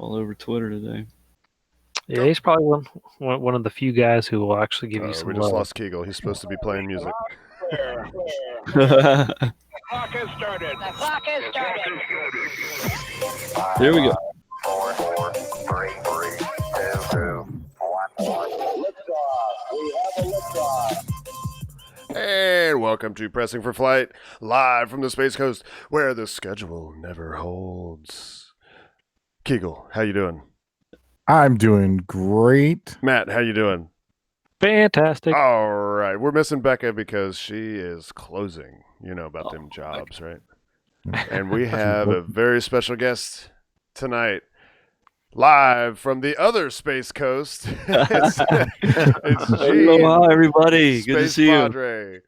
all over Twitter today. Yeah, he's probably one of the few guys who will actually give you some We just love. lost Kegel. He's supposed to be playing music. The clock has started. There we go. 4, 4, 3, 2, 1. We have a liftoff. And welcome to Pressing for Flight, live from the Space Coast, where the schedule never holds. Kegel, how you doing? I'm doing great. Matt, how you doing? Fantastic. All right. We're missing Becca because she is closing. You know about them jobs, right? And we have a very special guest tonight, live from the other Space Coast. it's Gene. Aloha, everybody. Good to Space see you. Padre.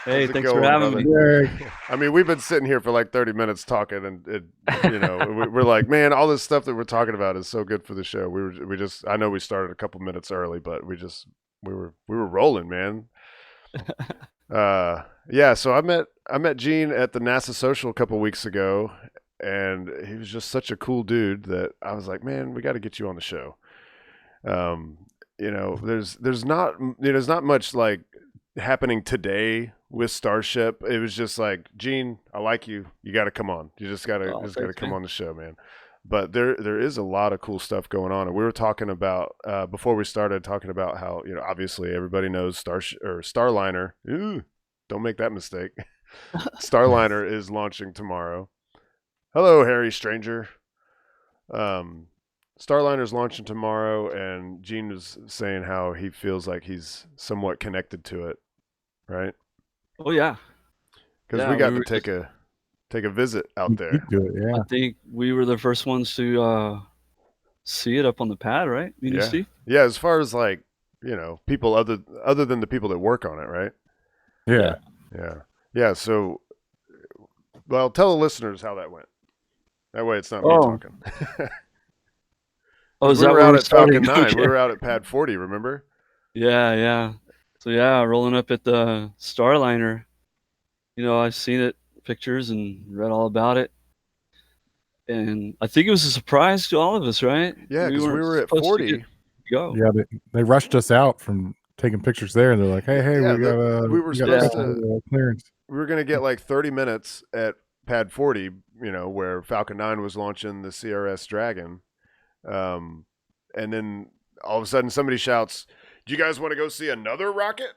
Hey, How's it thanks for going, having brother? me. I mean, we've been sitting here for like 30 minutes talking, and we're like, man, all this stuff that we're talking about is so good for the show. I know we started a couple minutes early, but we were rolling, man. Yeah. So I met Gene at the NASA Social a couple weeks ago, and he was just such a cool dude that I was like, man, we got to get you on the show. There's not much like happening today with Starship. It was just like, Gene, I like you. You got to come on. You just got to come on the show, man. But there is a lot of cool stuff going on, and we were talking about before we started talking about how obviously everybody knows Starliner. Ooh, don't make that mistake. Starliner is launching tomorrow. Hello, Harry Stranger. Starliner's launching tomorrow, and Gene was saying how he feels like he's somewhat connected to it, right? Oh yeah, because we got to take a visit out there. I think we were the first ones to see it up on the pad, right? Yeah. As far as like people other than the people that work on it, right? Yeah. So, well, tell the listeners how that went. That way, it's not me talking. Oh, is we that were out at Falcon 9. Okay. We were out at Pad 40. Remember? Yeah. So rolling up at the Starliner. I've seen it, pictures, and read all about it. And I think it was a surprise to all of us, right? Yeah, because we were at 40. Go. Yeah, they rushed us out from taking pictures there, and they're like, "Hey, we were supposed to clearance. We were going to get like 30 minutes at Pad 40, where Falcon 9 was launching the CRS Dragon, and then all of a sudden somebody shouts, "Do you guys want to go see another rocket?"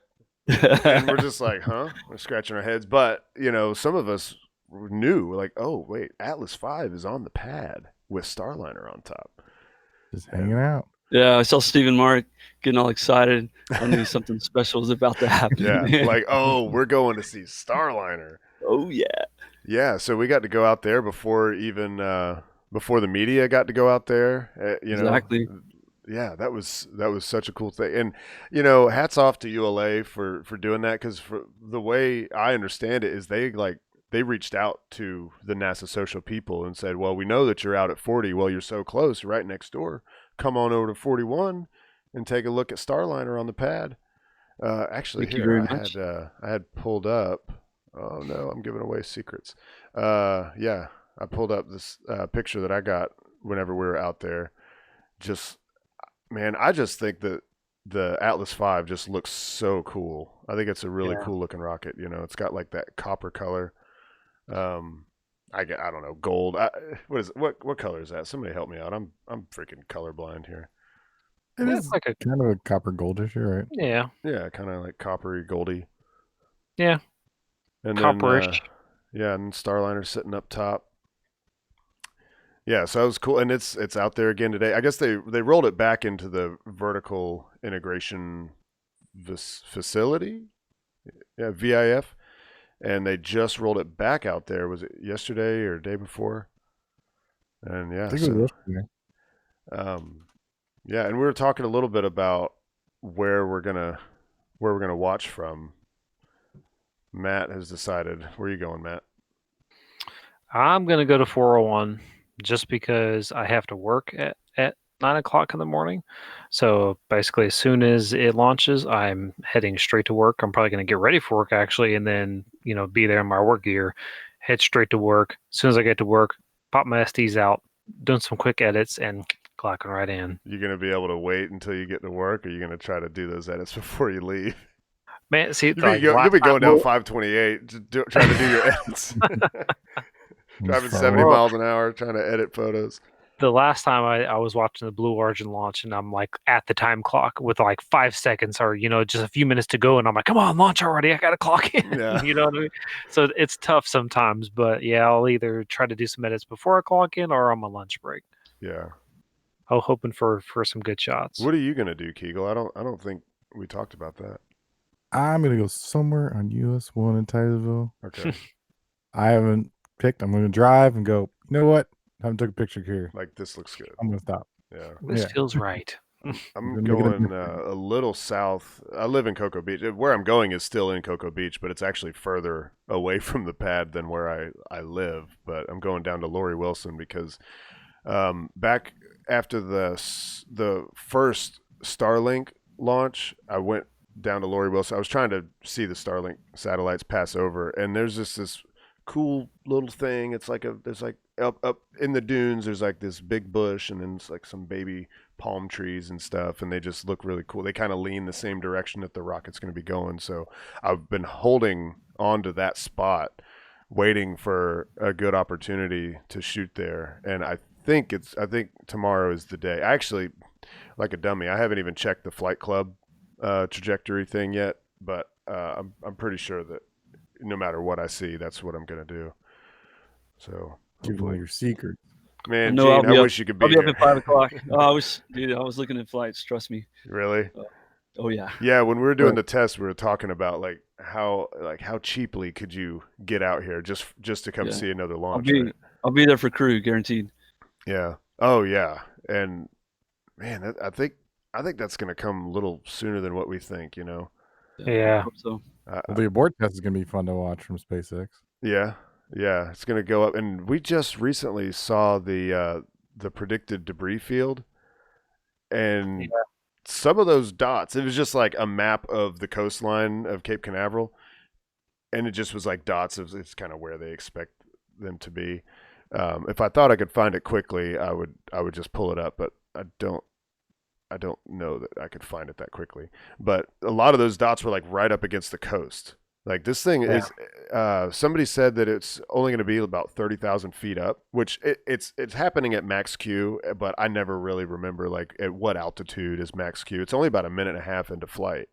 And we're just like, "Huh?" We're scratching our heads, but some of us knew, like, oh wait, Atlas V is on the pad with Starliner on top, just hanging out. Yeah, I saw Stephen Mark getting all excited. I knew something special was about to happen. Yeah, like, oh, we're going to see Starliner. Oh yeah. Yeah, so we got to go out there before the media got to go out there. Exactly. Yeah, that was such a cool thing, and hats off to ULA for doing that, because for the way I understand it is they reached out to the NASA Social people and said, well, we know that you're out at 40. Well, you're so close, right next door. Come on over to 41 and take a look at Starliner on the pad. Actually, Thank you very much. I had pulled up. Oh no, I'm giving away secrets. Yeah, I pulled up this picture that I got whenever we were out there. I just think that the Atlas V just looks so cool. I think it's a really cool looking rocket. It's got like that copper color. I don't know, gold. What color is that? Somebody help me out. I'm freaking colorblind here. It is like a kind of a copper goldish, right? Yeah. Yeah, kind of like coppery goldy. Yeah. And copperish. And Starliner sitting up top. Yeah, so that was cool, and it's out there again today. I guess they rolled it back into the vertical integration facility. Yeah, VIF. And they just rolled it back out there. Was it yesterday or day before? And yeah, I think it was yesterday. Yeah, and we were talking a little bit about where we're gonna watch from. Matt has decided. Where are you going, Matt? I'm gonna go to 401 just because I have to work at 9:00 in the morning. So basically, as soon as it launches, I'm heading straight to work. I'm probably going to get ready for work, actually, and then, be there in my work gear, head straight to work. As soon as I get to work, pop my SDs out, doing some quick edits and clocking right in. You gonna be able to wait until you get to work, or you gonna try to do those edits before you leave? Man, see, You'll be going down 528 trying to do your edits. Driving 70 miles an hour trying to edit photos. The last time I was watching the Blue Origin launch, and I'm like at the time clock with like 5 seconds or just a few minutes to go, and I'm like, come on, launch already, I gotta clock in. Yeah. You know what I mean? So it's tough sometimes, but yeah, I'll either try to do some edits before I clock in or on my lunch break. Yeah. I'm hoping for some good shots. What are you gonna do, Kegel? I don't think we talked about that. I'm gonna go somewhere on US 1 in Titusville. Okay. I haven't picked. I'm gonna drive and go. You know what? I haven't took a picture here. Like, this looks good. I'm gonna stop. Yeah. This Yeah. feels right. I'm Gonna make it a going a little south. I live in Cocoa Beach. Where I'm going is still in Cocoa Beach, but it's actually further away from the pad than where I live. But I'm going down to Lori Wilson because back after the first Starlink launch, I went down to Lori Wilson. I was trying to see the Starlink satellites pass over, and there's just this cool little thing. It's like there's like up in the dunes, there's like this big bush, and then it's like some baby palm trees and stuff, and they just look really cool. They kind of lean the same direction that the rocket's going to be going. So I've been holding on to that spot, waiting for a good opportunity to shoot there. And I think tomorrow is the day. Actually, like a dummy, I haven't even checked the Flight Club trajectory thing yet, but I'm pretty sure that no matter what I see, that's what I'm going to do. So Give away your secret. man, No, Gene, I wish you could be I'll be up here. at 5 o'clock. Oh, I was looking at flights. Trust me. Really? Oh yeah. Yeah, when we were doing Right. the test, we were talking about how cheaply could you get out here just to come Yeah. see another I'll launch. be Right? I'll be there for crew, guaranteed. Yeah. Oh yeah. And man, I think that's going to come a little sooner than what we think. Yeah. I hope so. Well, the abort test is gonna be fun to watch from SpaceX. Yeah. Yeah. It's going to go up, and we just recently saw the predicted debris field, and some of those dots. It was just like a map of the coastline of Cape Canaveral, and it just was like dots. It's kind of where they expect them to be. If I thought I could find it quickly, I would just pull it up, but I don't know that I could find it that quickly. But a lot of those dots were like right up against the coast. Like this thing is, somebody said that it's only going to be about 30,000 feet up, which it's happening at max Q, but I never really remember like at what altitude is max Q. It's only about a minute and a half into flight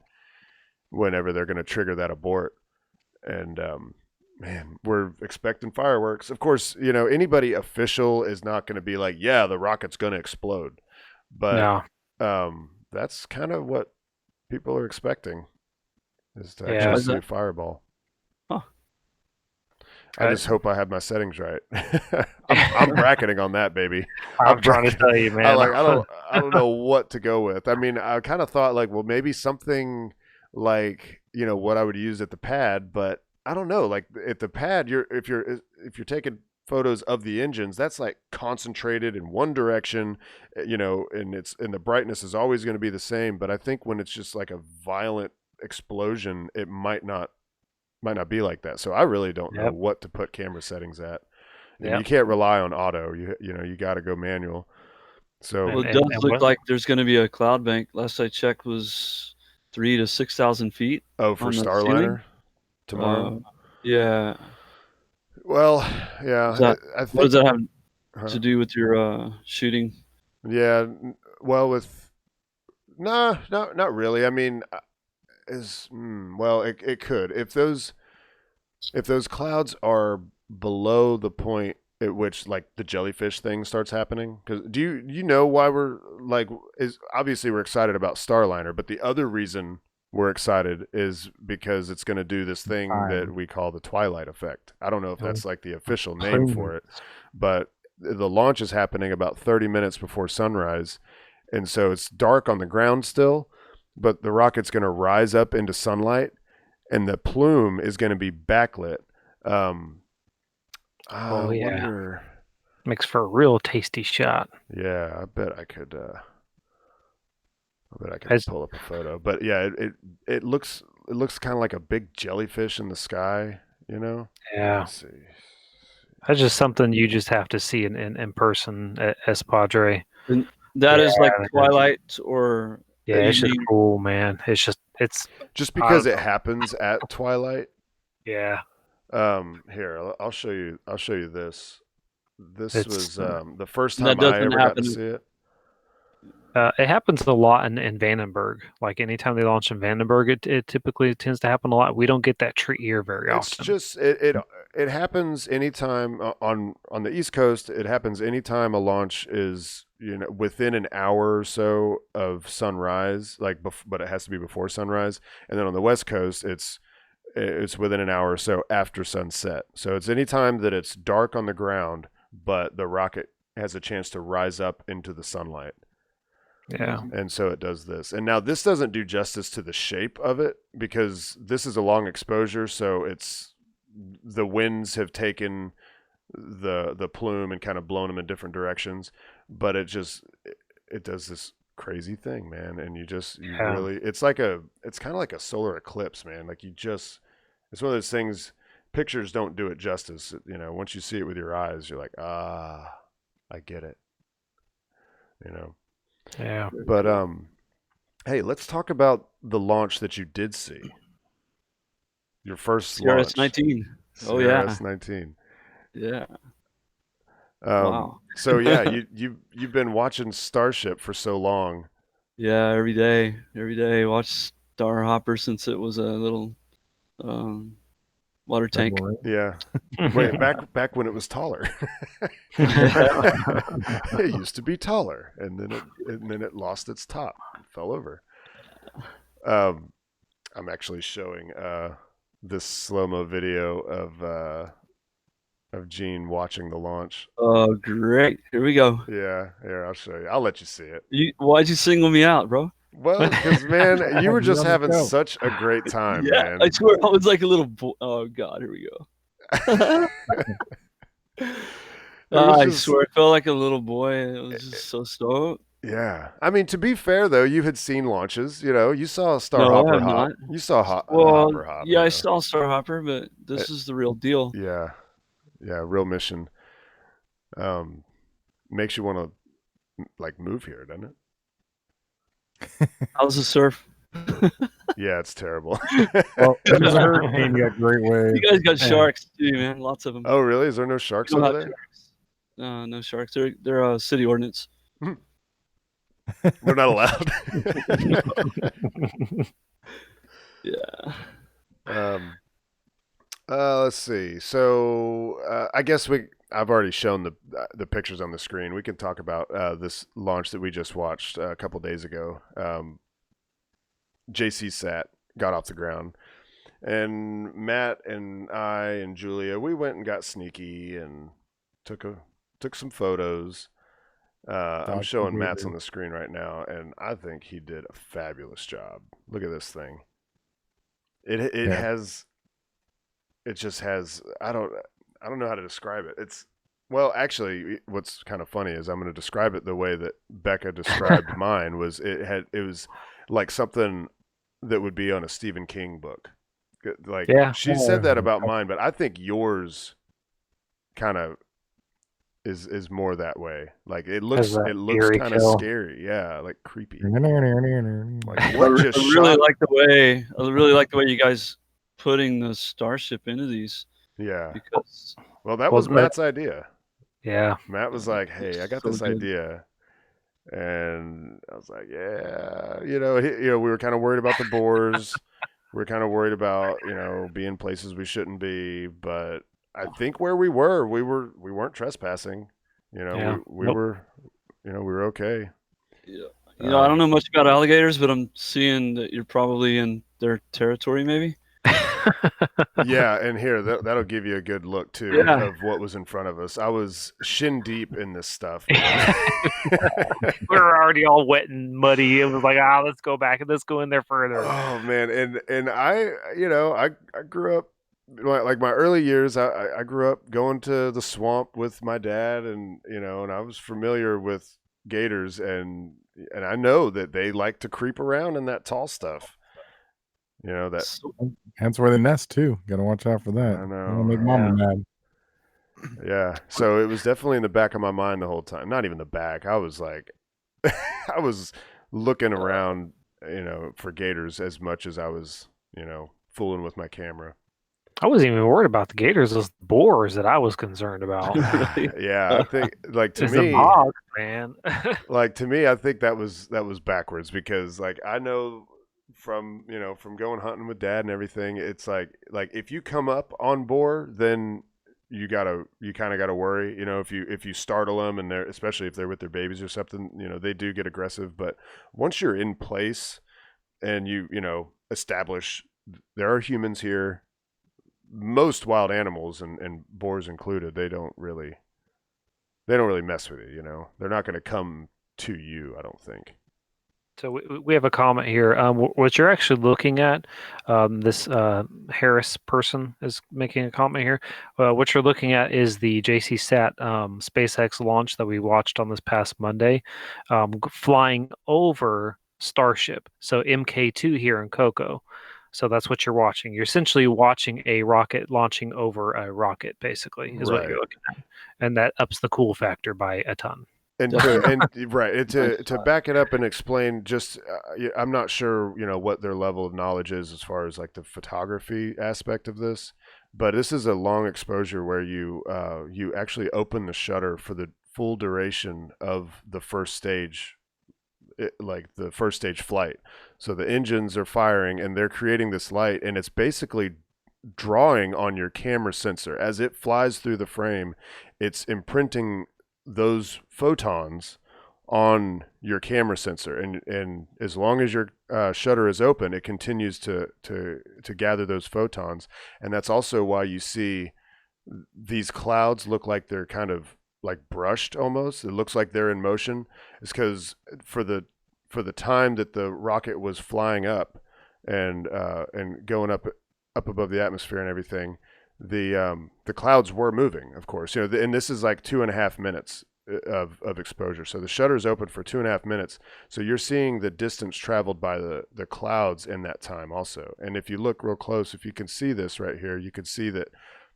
whenever they're going to trigger that abort. And man, we're expecting fireworks. Of course, anybody official is not going to be like, yeah, the rocket's going to explode. But No. that's kind of what people are expecting, is to Yeah. actually Is see a that- fireball. Huh. I just hope I have my settings right. I'm bracketing on that, baby. I'm trying to tell you, man. I don't know what to go with. I mean, I kind of thought like, well, maybe something like what I would use at the pad, but I don't know. Like at the pad, if you're taking photos of the engines, that's like concentrated in one direction, and the brightness is always going to be the same. But I think when it's just like a violent explosion, it might not be like that. So I really don't know what to put camera settings at. And you can't rely on auto. You got to go manual. So Well, it does look like there's going to be a cloud bank. Last I checked was 3,000 to 6,000 feet. for on the Starliner ceiling? tomorrow. Yeah. Well, yeah. I think, What does that have huh? to do with your shooting? Yeah. Well, with no, not really. I mean, it could if those clouds are below the point at which like the jellyfish thing starts happening. Because do you know why we're like obviously we're excited about Starliner, but the other reason we're excited is because it's going to do this thing that we call the twilight effect. I don't know if that's like the official name for it, but the launch is happening about 30 minutes before sunrise. And so it's dark on the ground still, but the rocket's going to rise up into sunlight and the plume is going to be backlit. Wonder, makes for a real tasty shot. yeah, I bet I could pull up a photo. But yeah, it looks kind of like a big jellyfish in the sky, Yeah. Let's see. That's just something you just have to see in person at Espadre. And that is like Yeah. Twilight or Yeah, it's just evening. cool, man. It's Just because don't it happens at twilight. yeah. Here, I'll show you. I'll show you this. This It's, was the first that time I doesn't ever got to happen. see it. It happens a lot in Vandenberg. Like anytime they launch in Vandenberg, it typically tends to happen a lot. We don't get that treat here very It's often. just it happens anytime on the East Coast. It happens anytime a launch is within an hour or so of sunrise, but it has to be before sunrise. And then on the West Coast, it's within an hour or so after sunset. So it's anytime that it's dark on the ground, but the rocket has a chance to rise up into the sunlight. Yeah. And so it does this. And now this doesn't do justice to the shape of it because this is a long exposure, so the winds have taken the plume and kind of blown them in different directions, but it does this crazy thing, man. And really, it's kind of like a solar eclipse, man. Like it's one of those things, pictures don't do it justice. Once you see it with your eyes, you're like, I get it. Yeah. But hey, let's talk about the launch that you did see. Your first launch. CRS-19. Oh yeah. CRS-19. Yeah. Wow. So yeah, you've been watching Starship for so long. Yeah, every day. Watch Starhopper since it was a little water tank. Yeah. Wait, back when it was taller. It used to be taller, and then it lost its top, and fell over. I'm actually showing this slow-mo video of Gene watching the launch. Oh, great! Here we go. Yeah, here, I'll show you. I'll let you see it. Why'd you single me out, bro? Well, because man, you were just You're on the having show. such a great time, Yeah, man. I swear I was like a little boy. Oh God, here we go. I swear I felt like a little boy. It was just so stoked. Yeah, I mean, to be fair though, you had seen launches. You saw No, I Starhopper have Hop. not. You saw Well, Hopper Hop. yeah, I saw Starhopper, but this is the real deal. Yeah, real mission. Makes you want to like move here, doesn't it? How's the surf? Yeah, it's terrible. Well, there's a hurricane. You got great waves. You guys got Yeah. sharks too, man. Lots of them. Oh, really? Is there no sharks We don't over have there? sharks. No sharks. They're city ordinance. They're not allowed. Yeah. Let's see. So I guess I've already shown the pictures on the screen. We can talk about this launch that we just watched a couple days ago. JCSat got off the ground, and Matt and I and Julia, we went and got sneaky and took some photos. I'm showing Matt's on the screen right now, and I think he did a fabulous job. Look at this thing. It just has I don't know how to describe it. Actually, what's kind of funny is I'm going to describe it the way that Becca described mine. It was like something that would be on a Stephen King book. Like she said that about mine, but I think yours kind of is more that way. Like it looks kind of scary. Yeah, like creepy. Like, I really like the way you guys putting the Starship into these. Yeah. Because that was Matt's idea. Yeah. Matt was like, "Hey, I got this idea," and I was like, "Yeah, we were kind of worried about the boars. We were kind of worried about being places we shouldn't be, but I think where we weren't trespassing. We were okay." Yeah. I don't know much about alligators, but I'm seeing that you're probably in their territory, maybe. Yeah, and here that'll give you a good look too of what was in front of us. I was shin deep in this stuff. We were already all wet and muddy. It was like, let's go back and let's go in there further. Oh man, and I grew up like my early years. I grew up going to the swamp with my dad, and and I was familiar with gators, and I know that they like to creep around in that tall stuff. That Hence where they nest too. Got to watch out for that. I know. Don't make mama mad. Yeah. So it was definitely in the back of my mind the whole time. Not even the back. I was like, I was looking around, for gators as much as I was, fooling with my camera. I wasn't even worried about the gators. It was the boars that I was concerned about. Really? Yeah, I think like to It's the me, bog, man. I think that was backwards because like I know from going hunting with dad and everything, it's like if you come up on boar, then you kind of gotta worry, if you startle them and they're especially if they're with their babies or something, they do get aggressive. But once you're in place and you establish there are humans here, most wild animals and boars included, they don't really mess with you. They're not going to come to you, I don't think. So we have a comment here. What you're actually looking at, this Harris person is making a comment here. What you're looking at is the JCSat SpaceX launch that we watched on this past Monday, flying over Starship. So MK2 here in Coco. So that's what you're watching. You're essentially watching a rocket launching over a rocket, basically, is what Right. you're looking at, and that ups the cool factor by a ton. And right, and to back it up and explain, just I'm not sure what their level of knowledge is as far as like the photography aspect of this, but this is a long exposure where you actually open the shutter for the full duration of the first stage, like the first stage flight. So the engines are firing and they're creating this light, and it's basically drawing on your camera sensor as it flies through the frame. It's imprinting those photons on your camera sensor, and as long as your shutter is open, it continues to gather those photons. And that's also why you see these clouds look like they're kind of like brushed almost. It looks like they're in motion. It's because for the time that the rocket was flying up and going up above the atmosphere and everything, the clouds were moving, of course, and this is like 2.5 minutes of exposure. So the shutter is open for 2.5 minutes. So you're seeing the distance traveled by the clouds in that time also. And if you look real close, if you can see this right here, you can see that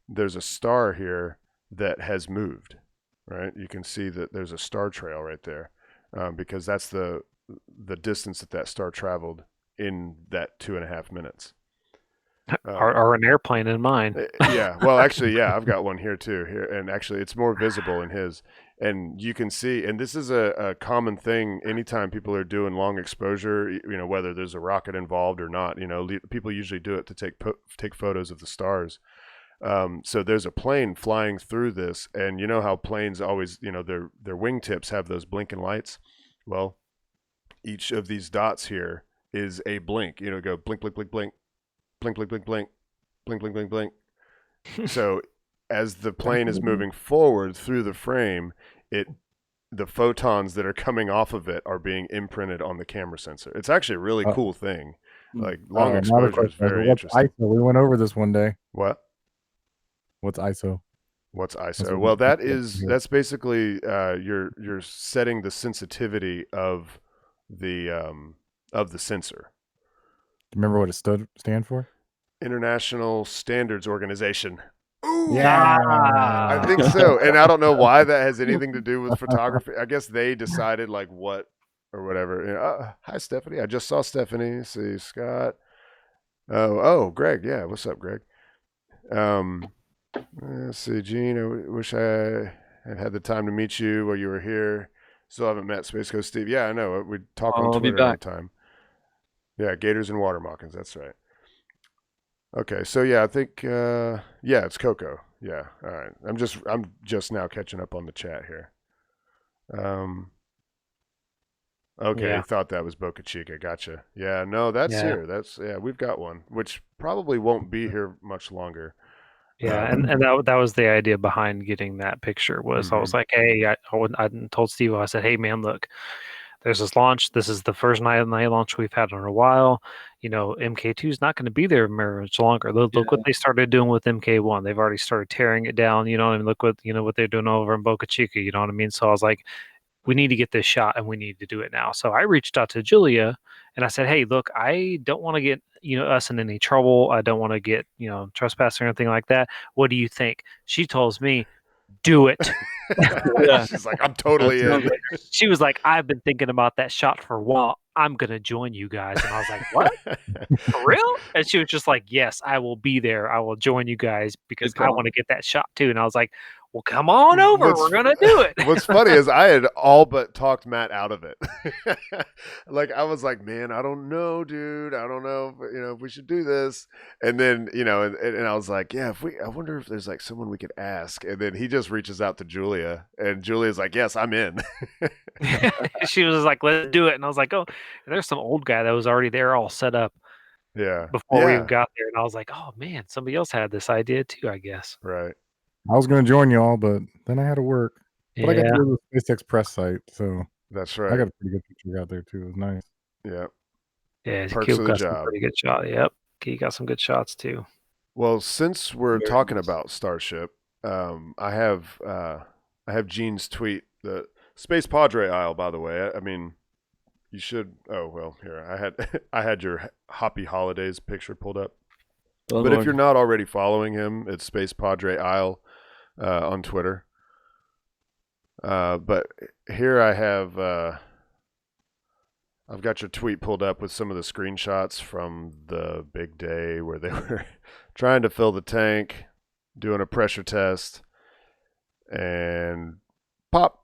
there's a star here that has moved, right? You can see that there's a star trail right there, because that's the distance that star traveled in that 2.5 minutes. Or an airplane in mine. Yeah. Well, actually, yeah, I've got one here too. Here, and actually, it's more visible in his. And you can see, and this is a common thing anytime people are doing long exposure. Whether there's a rocket involved or not. People usually do it to take photos of the stars. So there's a plane flying through this, and you know how planes always, their wingtips have those blinking lights. Well, each of these dots here is a blink. Go blink, blink, blink, blink. Blink, blink, blink, blink, blink, blink, blink, blink. So as the plane is moving forward through the frame, the photons that are coming off of it are being imprinted on the camera sensor. It's actually a really cool thing. Like long exposure is very interesting. ISO? We went over this one day. What? What's ISO? What's ISO? Well, that's basically you're setting the sensitivity of the sensor. Remember what it stand for? International Standards Organization. Ooh, Yeah. I think so. And I don't know why that has anything to do with photography. I guess they decided like what or whatever. Hi, Stephanie. I just saw Stephanie. See, Scott. Oh, Greg. Yeah. What's up, Greg? Let's see, Gene. I wish I had the time to meet you while you were here. Still haven't met Space Coast Steve. Yeah, I know. We talk on Twitter all the time. Yeah, gators and water moccasins. That's right. Okay, so yeah, I think it's Coco. Yeah, all right. I'm just now catching up on the chat here. Okay, I thought that was Boca Chica. Gotcha. Yeah, no, that's here. We've got one, which probably won't be here much longer. Yeah, and that was the idea behind getting that picture. Was I was like, hey, I told Steve, I said, hey man, look, there's this launch. This is the first night launch we've had in a while. MK2 is not going to be there very much longer. Look what they started doing with MK1. They've already started tearing it down. You know what I mean? Look what they're doing over in Boca Chica. You know what I mean? So I was like, we need to get this shot and we need to do it now. So I reached out to Julia and I said, hey, look, I don't want to get us in any trouble. I don't want to get trespass or anything like that. What do you think? She tells me, do it. Yeah. She's like, I'm totally That in. sounds She was like, I've been thinking about that shot for a while. I'm going to join you guys. And I was like, what? For real? And she was just like, yes, I will be there. I will join you guys because Good I call. want to get that shot too. And I was like, well, come on over. What's- We're going to do it. What's funny is I had all but talked Matt out of it. Like I was like, man, I don't know, dude. I don't know, if we should do this. And then, and I was like, yeah, I wonder if there's like someone we could ask. And then he just reaches out to Julia, and Julia's like, yes, I'm in. She was like, let's do it. And I was like, oh, and there's some old guy that was already there all set up Yeah. before we Yeah. even got there. And I was like, oh man, somebody else had this idea too, I guess. Right. I was going to join y'all, but then I had to work. But I got Yeah. to go to the SpaceX press site, so That's I right. got a pretty good picture out there too. It was nice. Yeah. Yeah. Perks Keith of the got some job. pretty good shot. Yep. He got some good shots too. Well, since we're Very talking nice. about Starship, I have Gene's tweet, the Space Padre aisle. By the way, I mean, you should. Oh well, here I had your Happy Holidays picture pulled up. Oh, But if Lord. you're not already following him, it's Space Padre aisle on Twitter. But here I have. I've got your tweet pulled up with some of the screenshots from the big day where they were trying to fill the tank, doing a pressure test, and pop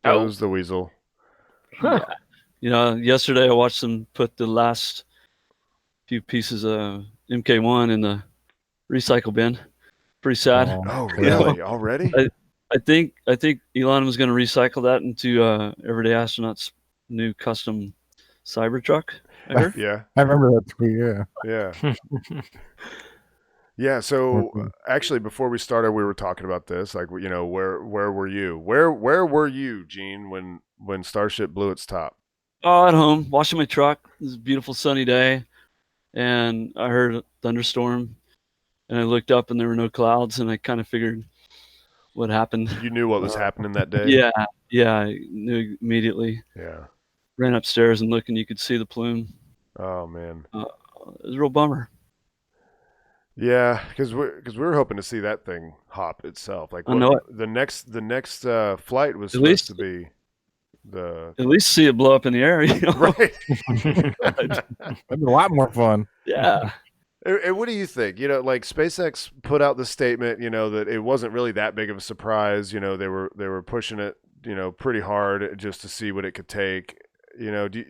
goes the weasel. Yeah. Yesterday I watched them put the last few pieces of MK1 in the recycle bin. Pretty sad. Oh, Yeah. really? Already? I think Elon was going to recycle that into Everyday Astronaut's new custom Cybertruck. I heard. Yeah. I remember that tweet. Yeah. Yeah. Yeah. So actually, before we started, we were talking about this. Like, where were you? Where were you, Gene, when Starship blew its top? Oh, at home, washing my truck. It was a beautiful sunny day, and I heard a thunderstorm, and I looked up and there were no clouds, and I kind of figured what happened. You knew what was happening that day? Yeah, I knew immediately. Yeah. Ran upstairs and looked, and you could see the plume. Oh man. It was a real bummer. Yeah, because we were hoping to see that thing hop itself. Like I know it. the next flight was At supposed least- to be the At least see it blow up in the air. right. That'd be a lot more fun. Yeah. And what do you think? Like SpaceX put out the statement, that it wasn't really that big of a surprise. They were pushing it, pretty hard just to see what it could take. Do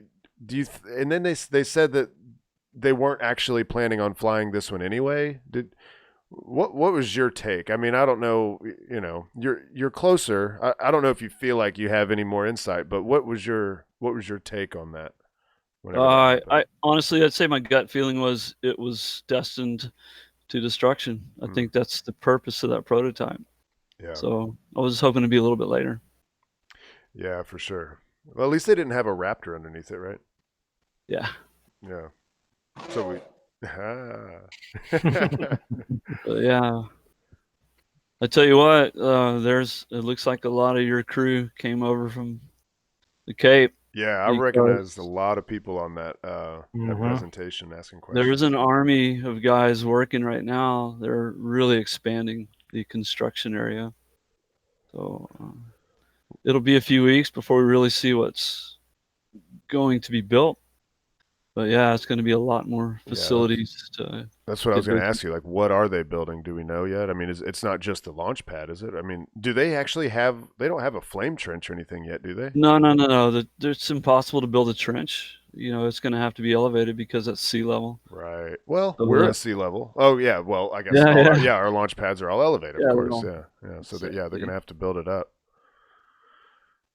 you? And then they said that they weren't actually planning on flying this one anyway. What was your take? I mean, I don't know. You're closer. I don't know if you feel like you have any more insight, but what was your take on that? Whenever that happened? I honestly, I'd say my gut feeling was it was destined to destruction. I think that's the purpose of that prototype. Yeah. So I was hoping to be a little bit later. Yeah, for sure. Well, at least they didn't have a Raptor underneath it, right? Yeah. Yeah. So we. But yeah. I tell you what, it looks like a lot of your crew came over from the Cape. Yeah, I Because- recognized a lot of people on that Mhm. presentation asking questions. There's an army of guys working right now. They're really expanding the construction area. So it'll be a few weeks before we really see what's going to be built. But yeah, it's going to be a lot more facilities to. That's what I was Good going to business. ask you. Like, what are they building? Do we know yet? I mean, it's not just the launch pad, is it? I mean, do they actually have? They don't have a flame trench or anything yet, do they? No. It's impossible to build a trench. It's going to have to be elevated because it's sea level. Right. Well, So we're the- at sea level. Oh yeah. Well, I guess Yeah, our launch pads are all elevated, Yeah, of they're course. all- Yeah. So so they're going the- to have to build it up.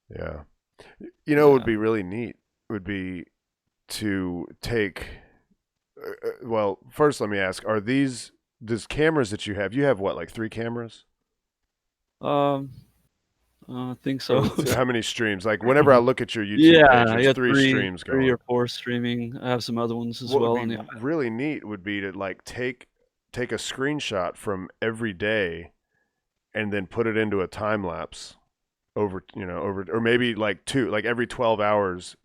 Yeah. What would be really neat would be to take. Well, first let me ask: these cameras that you have what, like 3 cameras? I think so. How many streams? Like whenever I look at your YouTube Yeah, page, I there's got 3 streams going. 3 or 4 streaming. I have some other ones as What well. would on be the really neat would be to like take a screenshot from every day and then put it into a time lapse over or maybe like 2, like every 12 hours,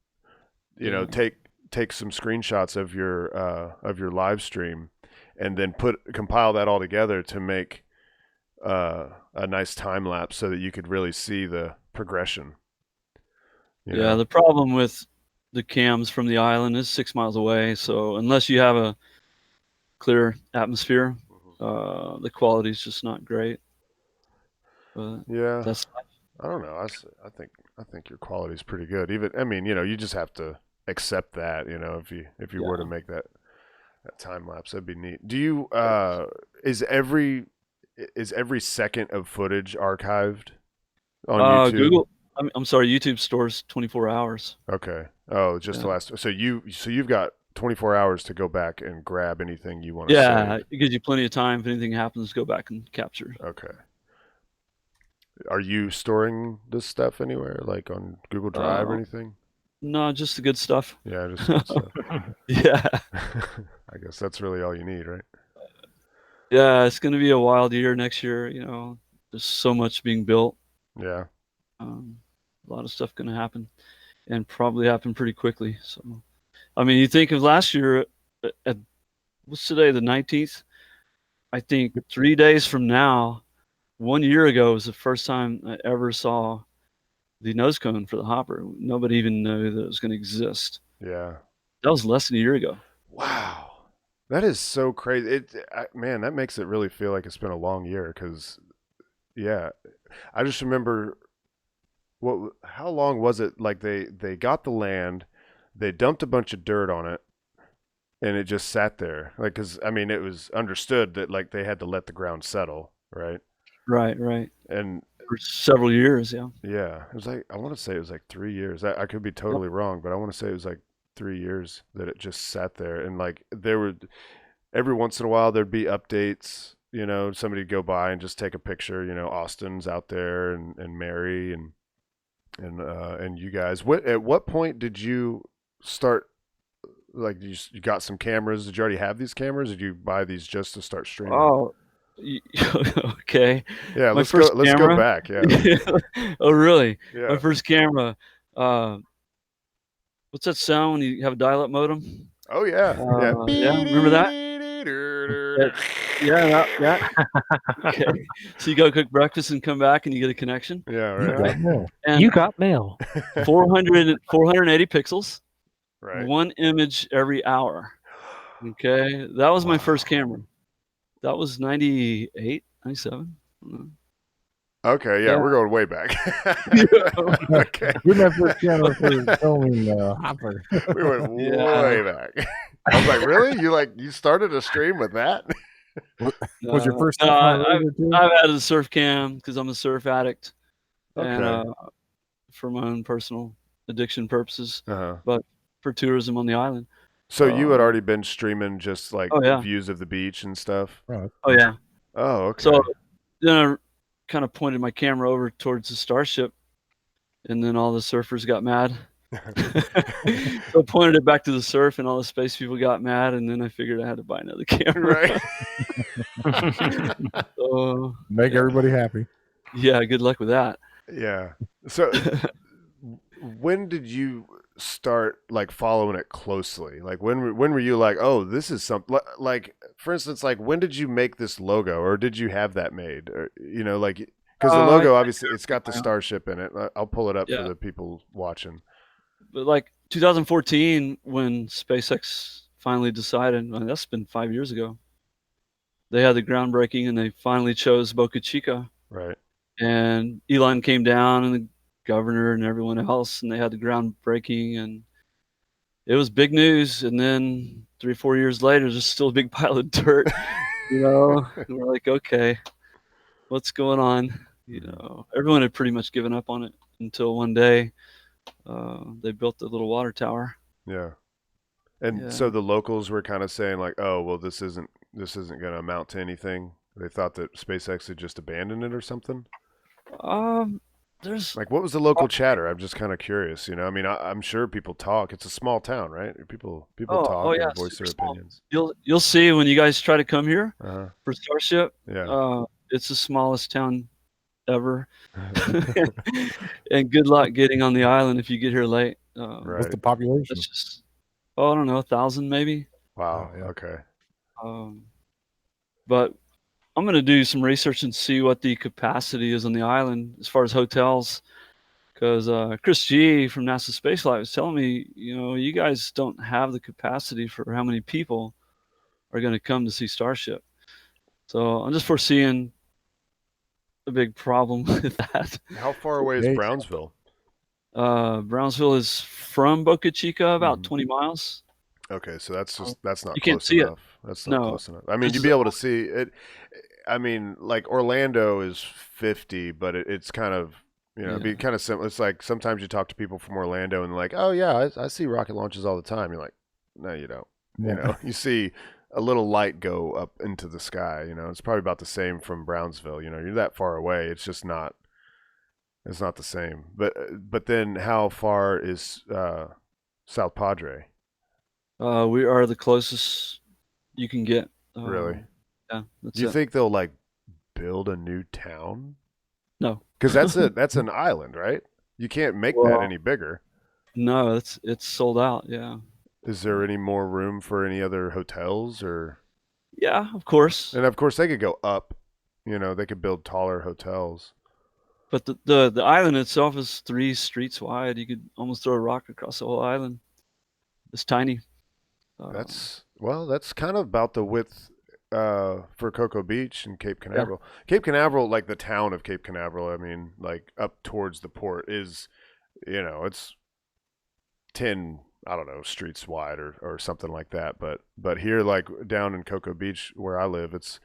Yeah. take some screenshots of your live stream and then compile that all together to make a nice time lapse so that you could really see the progression. You Yeah, know? the problem with the cams from the island is 6 miles away, so unless you have a clear atmosphere, the quality is just not great. But Yeah, that's I don't know. I think your quality is pretty good. Even I mean, you just have to accept that. If you were to make that time lapse, that'd be neat. Do you is every second of footage archived on YouTube? Google. I'm sorry, YouTube stores 24 hours. Okay. Oh, just the last. So you've got 24 hours to go back and grab anything you want to Yeah, save. it gives you plenty of time. If anything happens, go back and capture. Okay. Are you storing this stuff anywhere, like on Google Drive or anything? No, just the good stuff. Yeah, just good stuff. Yeah. I guess that's really all you need, right? Yeah, it's going to be a wild year next year. There's so much being built. Yeah. A lot of stuff going to happen, and probably happen pretty quickly. So, I mean, you think of last year. What's today? The 19th. I think 3 days from now, 1 year ago was the first time I ever saw the nose cone for the hopper. Nobody even knew that it was going to exist. Yeah. That was less than a year ago. Wow. That is so crazy. Man, that makes it really feel like it's been a long year because, yeah, I just remember how long was it? Like they got the land, they dumped a bunch of dirt on it, and it just sat there. Like, because I mean, it was understood that like they had to let the ground settle, right? Right. And For several years, yeah. yeah, it was like I want to say it was like 3 years. I could be totally wrong, but I want to say it was like 3 years that it just sat there, and like there were every once in a while there'd be updates. Somebody'd go by and just take a picture. Austin's out there and Mary and you guys. At what point did you start? Like you got some cameras? Did you already have these cameras? Or did you buy these just to start streaming? Oh, okay. Yeah, My let's first go. Let's camera. go back. Yeah. Oh, really? Yeah. My first camera. What's that sound when you have a dial-up modem? Oh yeah. Yeah, remember that? Yeah. Okay. So you go cook breakfast and come back and you get a connection. Yeah. Right. And You got mail. 480 pixels, Right. one image every hour. Okay, that was my first camera. That was 98, 97. Okay, yeah, Yeah. we're going way back. Okay, We never channel for filming hopper. we went Yeah. way back. I was like, really? You started a stream with that? Was your first No, stuff on radio too? I've added a surf cam because I'm a surf addict, and Okay. for my own personal addiction purposes, Uh-huh. but for tourism on the island. So you had already been streaming just like Oh, yeah. views of the beach and stuff? Oh yeah. Oh, okay. So then I kind of pointed my camera over towards the Starship, and then all the surfers got mad. So I pointed it back to the surf, and all the space people got mad, and then I figured I had to buy another camera. Right. So Make everybody happy. yeah, good luck with that. Yeah. So when did you start like following it closely? Like when were you like, oh, this is something like, for instance, like when did you make this logo, or did you have that made, or like because the logo obviously it's got the Starship in it. I'll pull it up for the people watching. But like 2014, when SpaceX finally decided, well, that's been 5 years ago. They had the groundbreaking, and they finally chose Boca Chica. Right. And Elon came down, and the governor and everyone else, and they had the groundbreaking, and it was big news. And then 3 or 4 years later, there's still a big pile of dirt. And we're like, okay, what's going on? Everyone had pretty much given up on it until one day they built the little water tower. Yeah. And so the locals were kind of saying like, oh, well, this isn't going to amount to anything. They thought that SpaceX had just abandoned it or something. There's like, what was the local chatter? I'm just kind of curious. I mean, I'm sure people talk. It's a small town, right? People talk and voice their opinions. You'll see when you guys try to come here for Starship. Yeah. It's the smallest town ever. And good luck getting on the island if you get here late. Right. What's the population? It's just, I don't know, 1,000 maybe. Wow. Oh, yeah. Okay. But I'm going to do some research and see what the capacity is on the island as far as hotels. Because Chris G from NASA Spaceflight was telling me, you guys don't have the capacity for how many people are going to come to see Starship. So I'm just foreseeing a big problem with that. How far away is Hey. Brownsville? Brownsville is from Boca Chica, about Mhm. 20 miles. Okay, so that's not You can't close see it. enough. That's not No. close enough. I mean, This you'd is be able to see it. I mean, like Orlando is 50, but it's kind of, it'd be Yeah. kind of simple. It's like sometimes you talk to people from Orlando and they're like, oh yeah, I see rocket launches all the time. You're like, no, you don't. Yeah. You see a little light go up into the sky. It's probably about the same from Brownsville. You're that far away. It's just not. It's not the same. But then how far is South Padre? we are the closest you can get. Really? Yeah, that's Do you it. think they'll like build a new town? No. Because that's an island, right? You can't make that Well- any bigger. No, it's sold out. Yeah. Is there any more room for any other hotels or? Yeah, of course. And of course they could go up. They could build taller hotels. But the island itself is 3 streets wide. You could almost throw a rock across the whole island. It's tiny. That's kind of about the width for Cocoa Beach and Cape Canaveral. Cape Canaveral, like the town of Cape Canaveral, I mean, like up towards the port is, it's 10, I don't know, streets wide or something like that. But here, like down in Cocoa Beach where I live, it's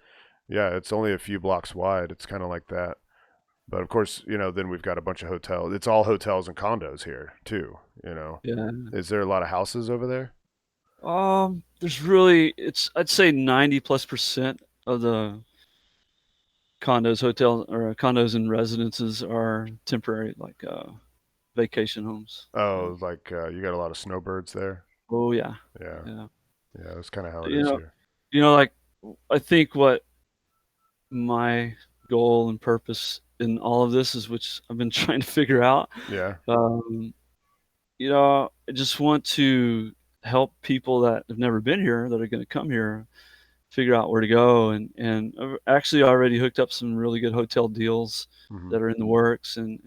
only a few blocks wide. It's kind of like that. But of course, then we've got a bunch of hotels. It's all hotels and condos here too. Yeah. Is there a lot of houses over there? There's really I'd say 90+% of the condos, hotels, or condos and residences are temporary, like vacation homes. Oh, like you got a lot of snowbirds there. Oh yeah, Yeah, yeah. yeah, that's kind of how it You is know- here. Like I think what my goal and purpose in all of this is, which I've been trying to figure out. Yeah, I just want to help people that have never been here, that are going to come here, figure out where to go. And I've actually already hooked up some really good hotel deals mhm, that are in the works. And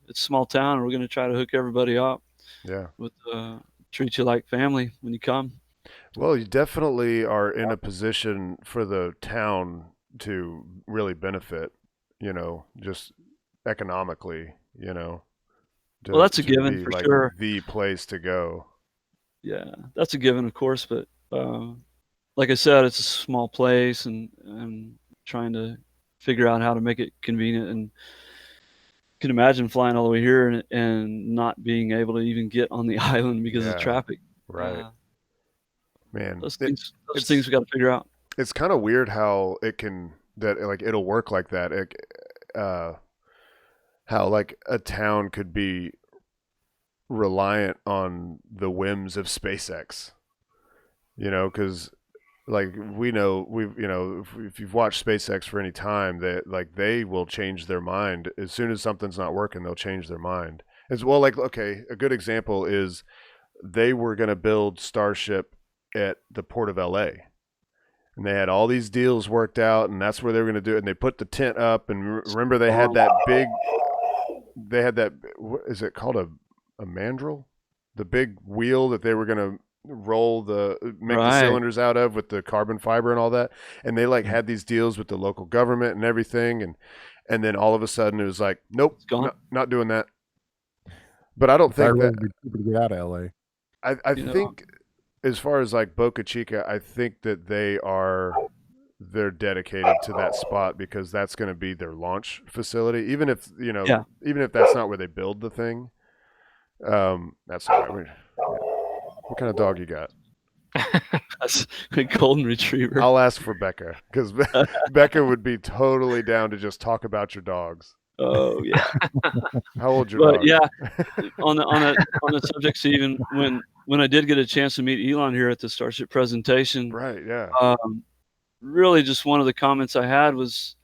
it's a small town. We're going to try to hook everybody up yeah. with treat you like family when you come. Well, you definitely are in a position for the town to really benefit. Just economically. Well, that's a to given be, for like, sure. the place to go. Yeah, that's a given, of course. But like I said, it's a small place, and I'm trying to figure out how to make it convenient. And can imagine flying all the way here and not being able to even get on the island because Yeah, of traffic. Right, man. Those it's- things we got to figure out. It's kind of weird how it'll work like that. How like a town could be reliant on the whims of SpaceX. Because like if you've watched SpaceX for any time, they will change their mind as soon as something's not working. They'll change their mind as well. Like, okay, a good example is they were going to build Starship at the port of LA. And they had all these deals worked out, and that's where they were going to do it. And they put the tent up, and remember they had that big. They had that. What is it called? A mandrel? The big wheel that they were going to make the Right. cylinders out of with the carbon fiber and all that. And they like had these deals with the local government and everything, and then all of a sudden it was like, nope, It's gone. not doing that. But I don't I think really that. be cheaper to get out of LA. I You know. think as far as like Boca Chica, I think that they're dedicated to that spot because that's going to be their launch facility. Even if even if that's not where they build the thing, that's all right. What kind of dog you got? That's a golden retriever. I'll ask for Becca because Becca would be totally down to just talk about your dogs. Oh yeah. How old's your But dog? yeah, on the subject, Stephen, when I did get a chance to meet Elon here at the Starship presentation, Right. Yeah. really just one of the comments I had was,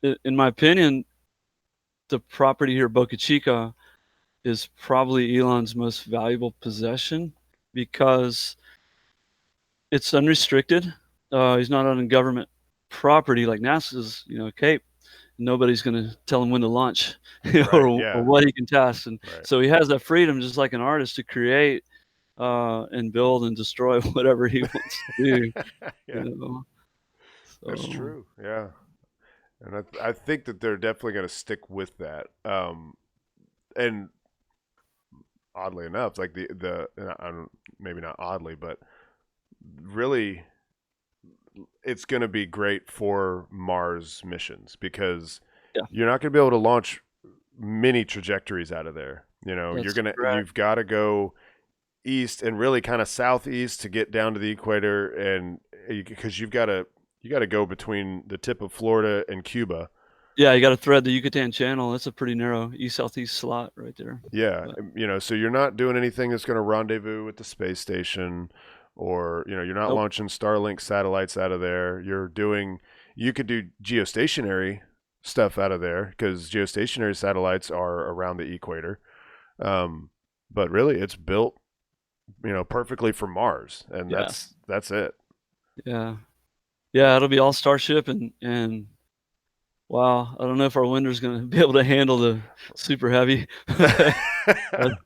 in my opinion, the property here, Boca Chica, is probably Elon's most valuable possession because it's unrestricted. He's not on a government property like NASA's, Cape. Nobody's going to tell him when to launch, Right, or yeah. what he can test, and Right. so he has that freedom, just like an artist, to create and build and destroy whatever he wants to do. Yeah, that's So, true. Yeah, and I think that they're definitely going to stick with that. And oddly enough, like I don't, maybe not oddly, but really, it's going to be great for Mars missions because Yeah. you're not going to be able to launch many trajectories out of there. That's You've correct. got to go east and really kind of southeast to get down to the equator, and because you've got to go between the tip of Florida and Cuba. Yeah, you got to thread the Yucatan Channel. That's a pretty narrow east-southeast slot right there. Yeah, But, so you're not doing anything that's going to rendezvous with the space station, or you're not Nope. launching Starlink satellites out of there. You could do geostationary stuff out of there because geostationary satellites are around the equator. But really, it's built, perfectly for Mars, and Yeah. that's it. Yeah, it'll be all Starship, and wow, I don't know if our winder's going to be able to handle the super heavy.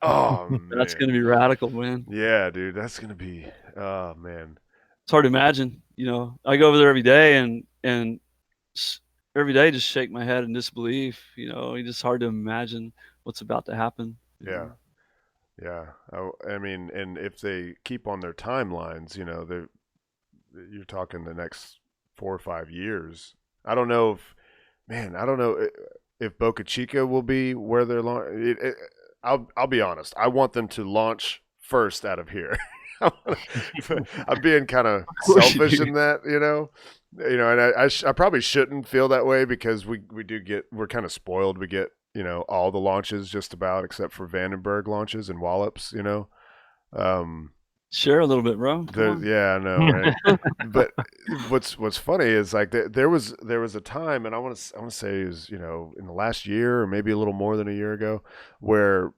Oh man, That's going to be radical, man. Yeah, dude, that's gonna be. Oh man. It's hard to imagine. I go over there every day, and every day just shake my head in disbelief. It's just hard to imagine what's about to happen. Yeah. Yeah. I mean, and if they keep on their timelines, you're talking the next 4 or 5 years. I don't know if Boca Chica will be where they're launching. I'll be honest. I want them to launch first out of here. I'm being kind of selfish in that, and I probably shouldn't feel that way because we're kind of spoiled. We get, all the launches just about except for Vandenberg launches and Wallops, Share a little bit, bro. Yeah, I know, right? But what's funny is like there was a time, and I want to say it was, in the last year or maybe a little more than a year ago, where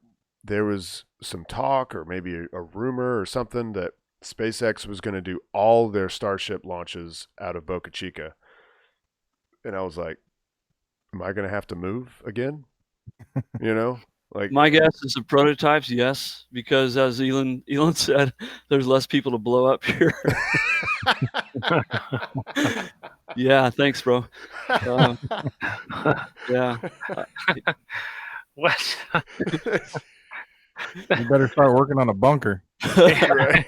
there was some talk or maybe a rumor or something that SpaceX was going to do all their Starship launches out of Boca Chica. And I was like, am I going to have to move again? Like, my guess is the prototypes, yes, because as Elon said, there's less people to blow up here. Yeah, thanks, bro. Yeah. What? You better start working on a bunker. right.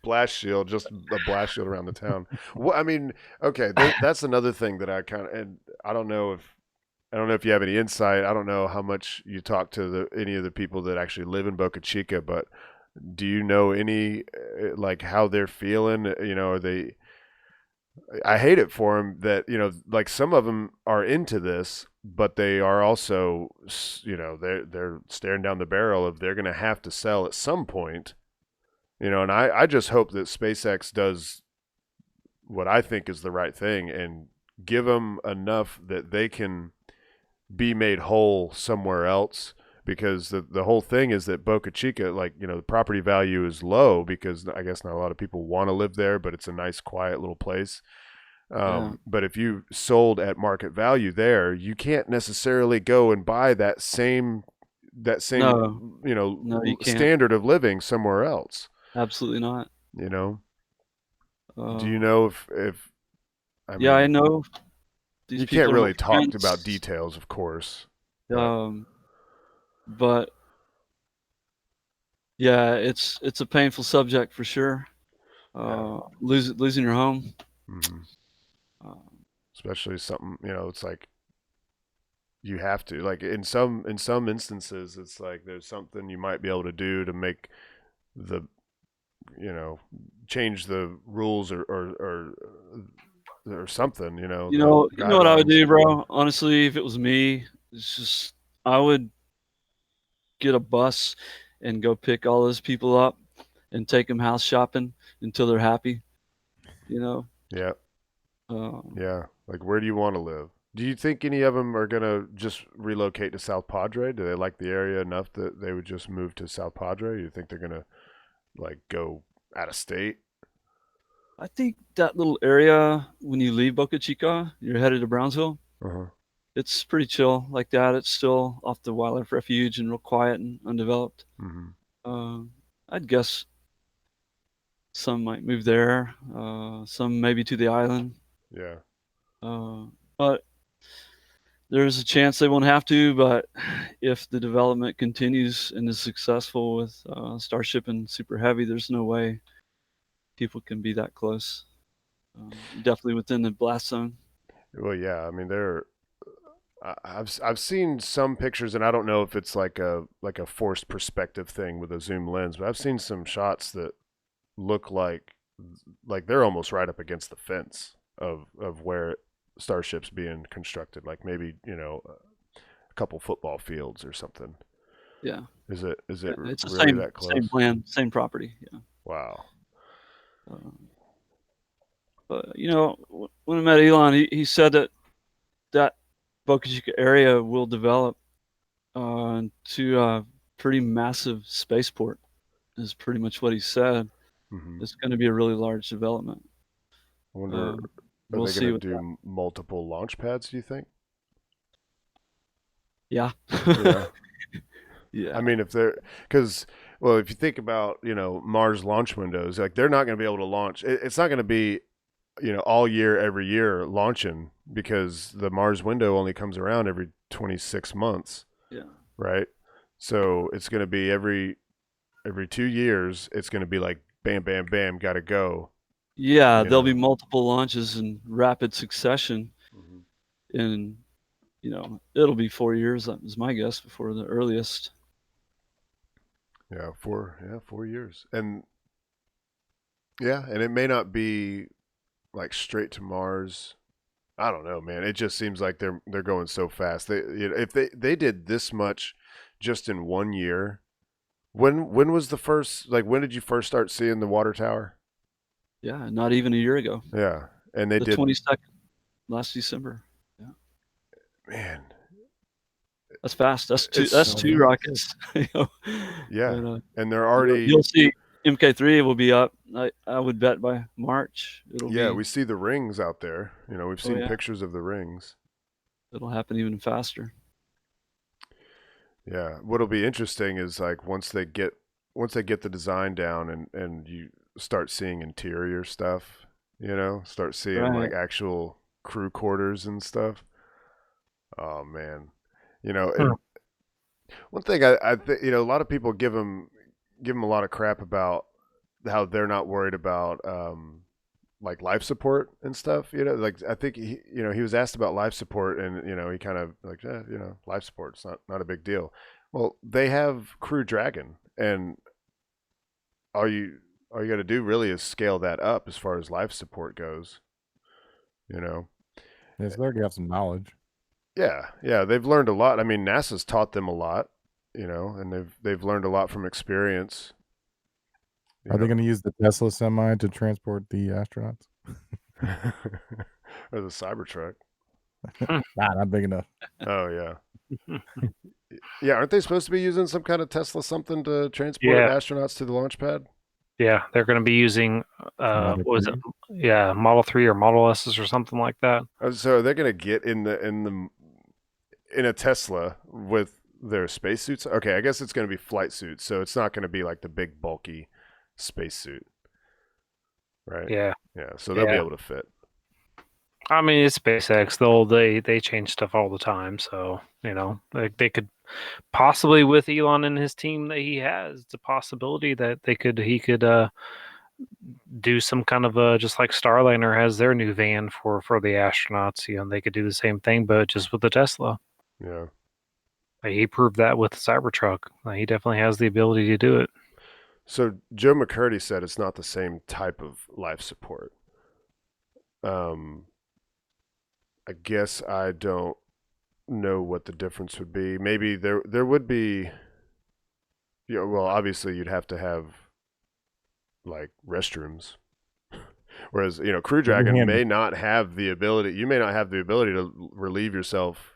Blast shield, just a blast shield around the town. Well, I mean, okay, that's another thing that and I don't know if you have any insight. I don't know how much you talk to any of the people that actually live in Boca Chica, but do you know any like how they're feeling? Are they? I hate it for them that like some of them are into this, but they are also they're staring down the barrel of they're going to have to sell at some point. And I just hope that SpaceX does what I think is the right thing and give them enough that they can be made whole somewhere else, because the whole thing is that Boca Chica, like, the property value is low because I guess not a lot of people want to live there, but it's a nice, quiet little place. But if you sold at market value there, you can't necessarily go and buy that same No, you can't. standard of living somewhere else. Absolutely not. Do you know if yeah, I know. These you people can't are really my talk friends. about details, of course. But yeah, it's a painful subject for sure. Losing your home. Mm-hmm. Especially something, it's like you have to, like, in some instances, it's like there's something you might be able to do to make the, change the rules or something, You know what I would do, bro? Honestly, if it was me, it's just I would get a bus and go pick all those people up and take them house shopping until they're happy. Yeah. Yeah. Like, where do you want to live? Do you think any of them are gonna just relocate to South Padre? Do they like the area enough that they would just move to South Padre? You think they're gonna like go out of state? I think that little area when you leave Boca Chica, you're headed to Brownsville. Uh-huh. It's pretty chill like that. It's still off the wildlife refuge and real quiet and undeveloped. Mhm. I'd guess some might move there. Some maybe to the island. Yeah. But there's a chance they won't have to. But if the development continues and is successful with Starship and Super Heavy, there's no way people can be that close. Definitely within the blast zone. Well, yeah. I mean, I've seen some pictures, and I don't know if it's like a forced perspective thing with a zoom lens, but I've seen some shots that look like they're almost right up against the fence of where Starship's being constructed. Like maybe a couple football fields or something. Yeah. Is it It's the really same that close? same plan, same property. Yeah. Wow. But when I met Elon, he said that Boca Chica area will develop to a pretty massive spaceport. Is pretty much what he said. Hmm. It's going to be a really large development. I wonder, We'll are they see going what to do multiple launch pads, do you think? Yeah. Yeah. Yeah. I mean, if you think about, Mars launch windows, like they're not going to be able to launch. It's not going to be, all year, every year launching, because the Mars window only comes around every 26 months. Yeah. Right. So it's going to be every 2 years. It's going to be like, bam, bam, bam, got to go. Yeah, You there'll know. be multiple launches in rapid succession, Mhm. and it'll be 4 years. That was my guess before the earliest. Yeah, 4 years. And yeah, and it may not be like straight to Mars. I don't know, man. It just seems like they're going so fast. If they did this much just in 1 year, when was the first, like, when did you first start seeing the water tower? Yeah, not even a year ago. Yeah, and they The did, 22nd, last December. Yeah, man. that's fast. That's two. It's That's so two rockets. Yeah, But, and they're already. you'll see MK3 will be up. I would bet by March it'll Yeah, be. we see the rings out there. We've seen yeah. pictures of the rings. It'll happen even faster. Yeah, what'll be interesting is like once they get the design down and you start seeing interior stuff, start seeing like Right. actual crew quarters and stuff. Oh man, Hmm. one thing I think, a lot of people give them a lot of crap about how they're not worried about like life support and stuff. Like I think he was asked about life support, and he kind of like, life support's not a big deal. Well, they have Crew Dragon, and all you got to do really is scale that up as far as life support goes. Yes, they already have some knowledge. Yeah, they've learned a lot. I mean, NASA's taught them a lot, and they've learned a lot from experience. Are they going to use the Tesla semi to transport the astronauts? or the Cybertruck? Nah, not big enough. Oh yeah. Yeah, aren't they supposed to be using some kind of Tesla something to transport Yeah. astronauts to the launch pad? Yeah, they're going to be using Model what was it? 3? Yeah, Model 3 or Model S's or something like that. So they're going to get in a Tesla with their spacesuits. Okay, I guess it's going to be flight suits, so it's not going to be like the big bulky spacesuit, right? Yeah. Yeah, so they'll be Yeah. able to fit. I mean, it's SpaceX. They change stuff all the time, so they could possibly, with Elon and his team that he has, it's a possibility that he could do some kind of just like Starliner has their new van for the astronauts. They could do the same thing, but just with the Tesla. Yeah. He proved that with the Cybertruck. He definitely has the ability to do it. So Joe McCurdy said it's not the same type of life support. I guess I don't know what the difference would be. Maybe there would be. Well, obviously you'd have to have like restrooms. Whereas, Crew Dragon handy. may not have the ability. You may not have the ability to relieve yourself.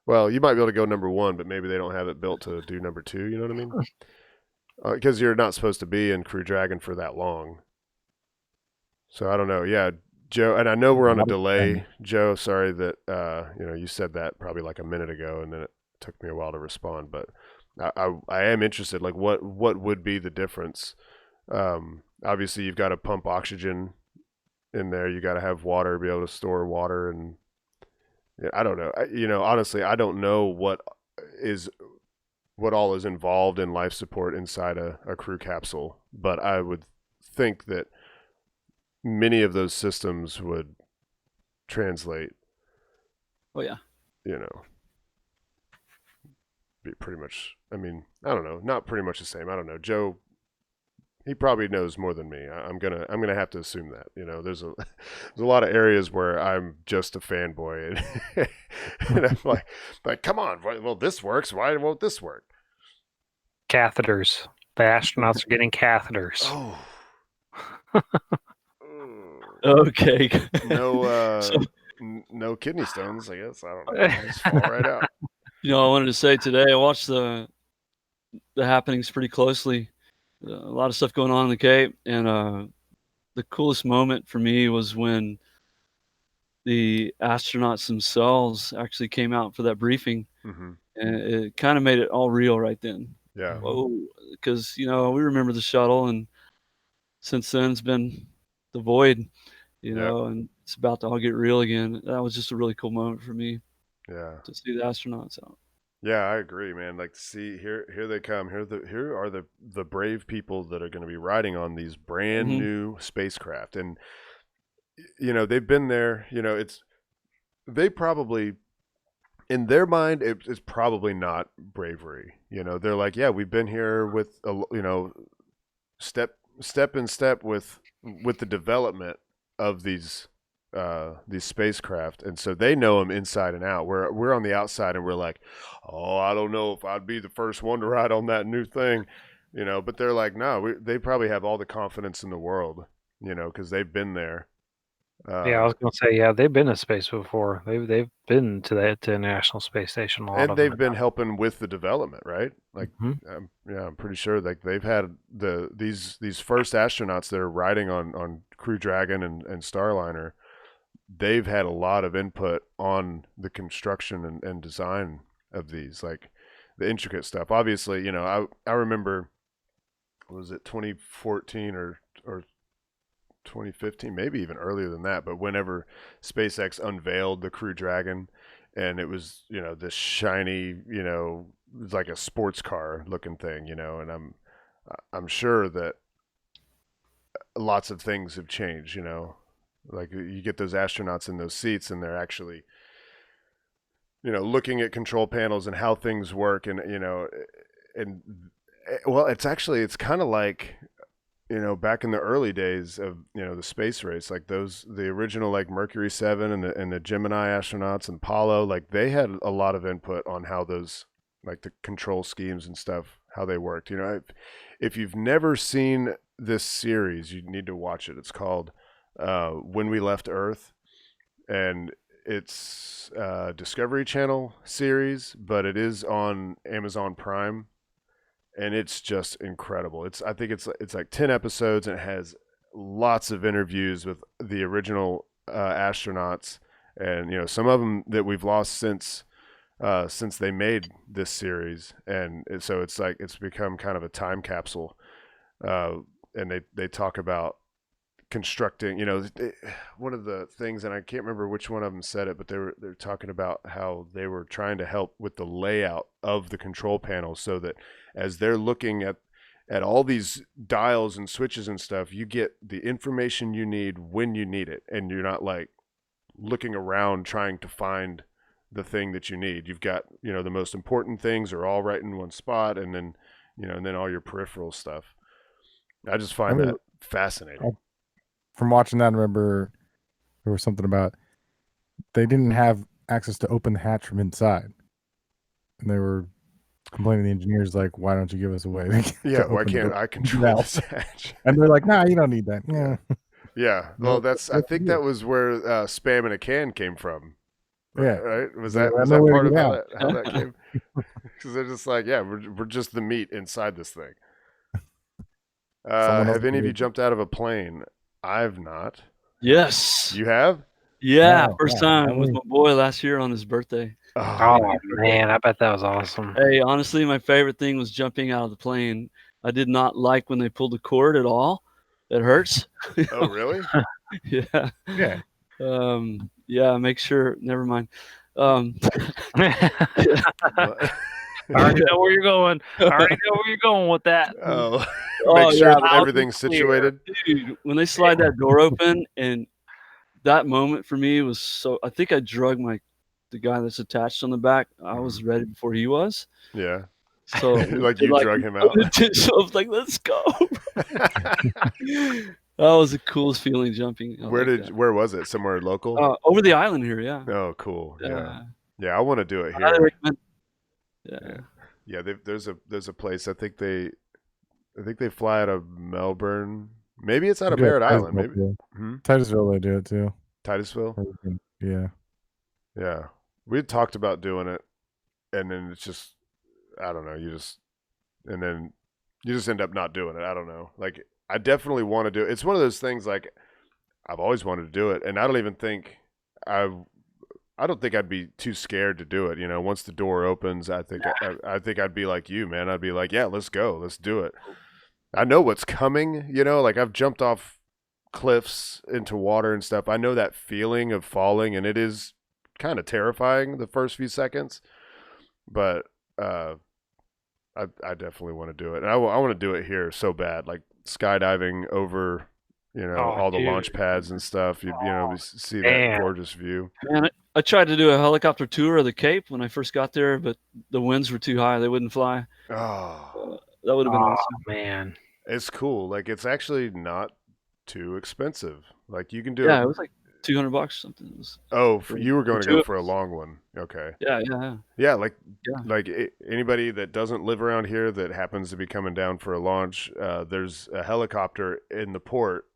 Well, you might be able to go number one, but maybe they don't have it built to do number two. You know what I mean? Because you're not supposed to be in Crew Dragon for that long. So I don't know. Yeah, Joe, and I know we're on a Not a delay, fan. Joe. Sorry that you said that probably like a minute ago, and then it took me a while to respond. But I am interested. Like, what would be the difference? Obviously, you've got to pump oxygen in there. You got to have water, be able to store water, and I don't know. Honestly, I don't know what all is involved in life support inside a crew capsule, but I would think that many of those systems would translate, Oh yeah. Be pretty much, I mean, I don't know, not pretty much the same. I don't know. Joe, he probably knows more than me. I'm gonna have to assume that. There's a lot of areas where I'm just a fanboy, and I'm like, come on, well, this works. Why won't this work? Catheters. The astronauts are getting catheters. Oh. Okay. No, So- no kidney stones, I guess. I don't know. Just fall right out. I wanted to say today I watched the happenings pretty closely. A lot of stuff going on in the Cape, and the coolest moment for me was when the astronauts themselves actually came out for that briefing, Mm-hmm. and it kind of made it all real right then. Yeah. Whoa, because we remember the shuttle, and since then it's been the void, and it's about to all get real again. That was just a really cool moment for me. Yeah. To see the astronauts out. Yeah, I agree, man. Like, see, here they come. Here are the brave people that are going to be riding on these brand new spacecraft, and they've been there. They probably, in their mind, it's probably not bravery. They're like, yeah, we've been here with step in step with the development of these spacecraft, and so they know them inside and out. We're on the outside, and we're like, oh, I don't know if I'd be the first one to ride on that new thing, but they're like, no, they probably have all the confidence in the world, because they've been there. Yeah, I was gonna say, yeah, they've been to space before. They've been to the International Space Station a lot, and they've been helping with the development, right? Like, Mhm. I'm pretty sure like they've had these first astronauts that are riding on Crew Dragon and Starliner. They've had a lot of input on the construction and design of these, like the intricate stuff. Obviously, I remember, was it 2014 or 2015, maybe even earlier than that, but whenever SpaceX unveiled the Crew Dragon, and it was, this shiny, it was like a sports car looking thing, and I'm sure that lots of things have changed, like you get those astronauts in those seats, and they're actually, looking at control panels and how things work, and well, it's kind of like, back in the early days of the space race, like the original like Mercury 7 and the Gemini astronauts and Apollo, like they had a lot of input on how those, like the control schemes and stuff, how they worked. If you've never seen this series, you need to watch it. It's called When We Left Earth, and it's a Discovery Channel series, but it is on Amazon Prime, and it's just incredible. I think it's like 10 episodes, and it has lots of interviews with the original astronauts, and some of them that we've lost since they made this series, and so it's become kind of a time capsule, and they talk about constructing, one of the things, and I can't remember which one of them said it, but they're talking about how they were trying to help with the layout of the control panel, so that as they're looking at all these dials and switches and stuff, you get the information you need when you need it, and you're not like looking around trying to find the thing that you need. You've got, the most important things are all right in one spot, and then and then all your peripheral stuff. I just find that fascinating. From watching that, I remember there was something about they didn't have access to open the hatch from inside, and they were complaining to the engineers, like, "Why don't you give us a way?" Yeah, why can't I control this hatch? And they're like, "Nah, you don't need that." Yeah. Yeah. Well, I think that was where spam in a can came from. Yeah. Right? Was Yeah, that nowhere part to of get how that came? Because they're just like, yeah, we're just the meat inside this thing. Have any of you jumped out of a plane? I've not. Yes. You have? Yeah, Oh, first yeah, time with my boy last year on his birthday. Oh man, I bet that was awesome. Hey, honestly, my favorite thing was jumping out of the plane. I did not like when they pulled the cord at all. It hurts. Oh, really? Yeah. Yeah. Yeah, make sure, never mind. What? I already know where you're going. I already know where you're going with that. Oh, Oh, make sure yeah, that loud and everything's clear. situated. Dude, when they slide that door open, and that moment for me was so. I think I drug the guy that's attached on the back. I was ready before he was. Yeah. So Like you drug him out. So I was like, "Let's go!" That was the coolest feeling jumping. I like that. Where was it? Somewhere local? Over the island here? Yeah. Oh, cool. Yeah. Yeah. Yeah, I want to do it I highly here. recommend. Yeah. Yeah, there's a place. I think they fly out of Melbourne. Maybe it's out of They do it Merritt at Island. Titusville, Maybe too. Titusville, they do it too. Titusville. Yeah. Yeah, we had talked about doing it, and then it's just, I don't know. And then you just end up not doing it. I don't know. Like, I definitely want to do it. It's one of those things. Like, I've always wanted to do it, and I don't even think I don't think I'd be too scared to do it. You know, once the door opens, I think I'd be like you, man. I'd be like, yeah, let's go, let's do it. I know what's coming. You know, like I've jumped off cliffs into water and stuff. I know that feeling of falling, and it is kind of terrifying the first few seconds. But I definitely want to do it, and I want to do it here so bad, like skydiving over. You know, all the launch pads and stuff. You know, see that gorgeous view. Man, I tried to do a helicopter tour of the Cape when I first got there, but the winds were too high. They wouldn't fly. Oh, That would have been awesome. Man. It's cool. Like, it's actually not too expensive. Like, you can do Yeah, it was like $200 or something. It was, you were going to go for a long one. Okay. yeah. Like anybody that doesn't live around here that happens to be coming down for a launch, there's a helicopter in the port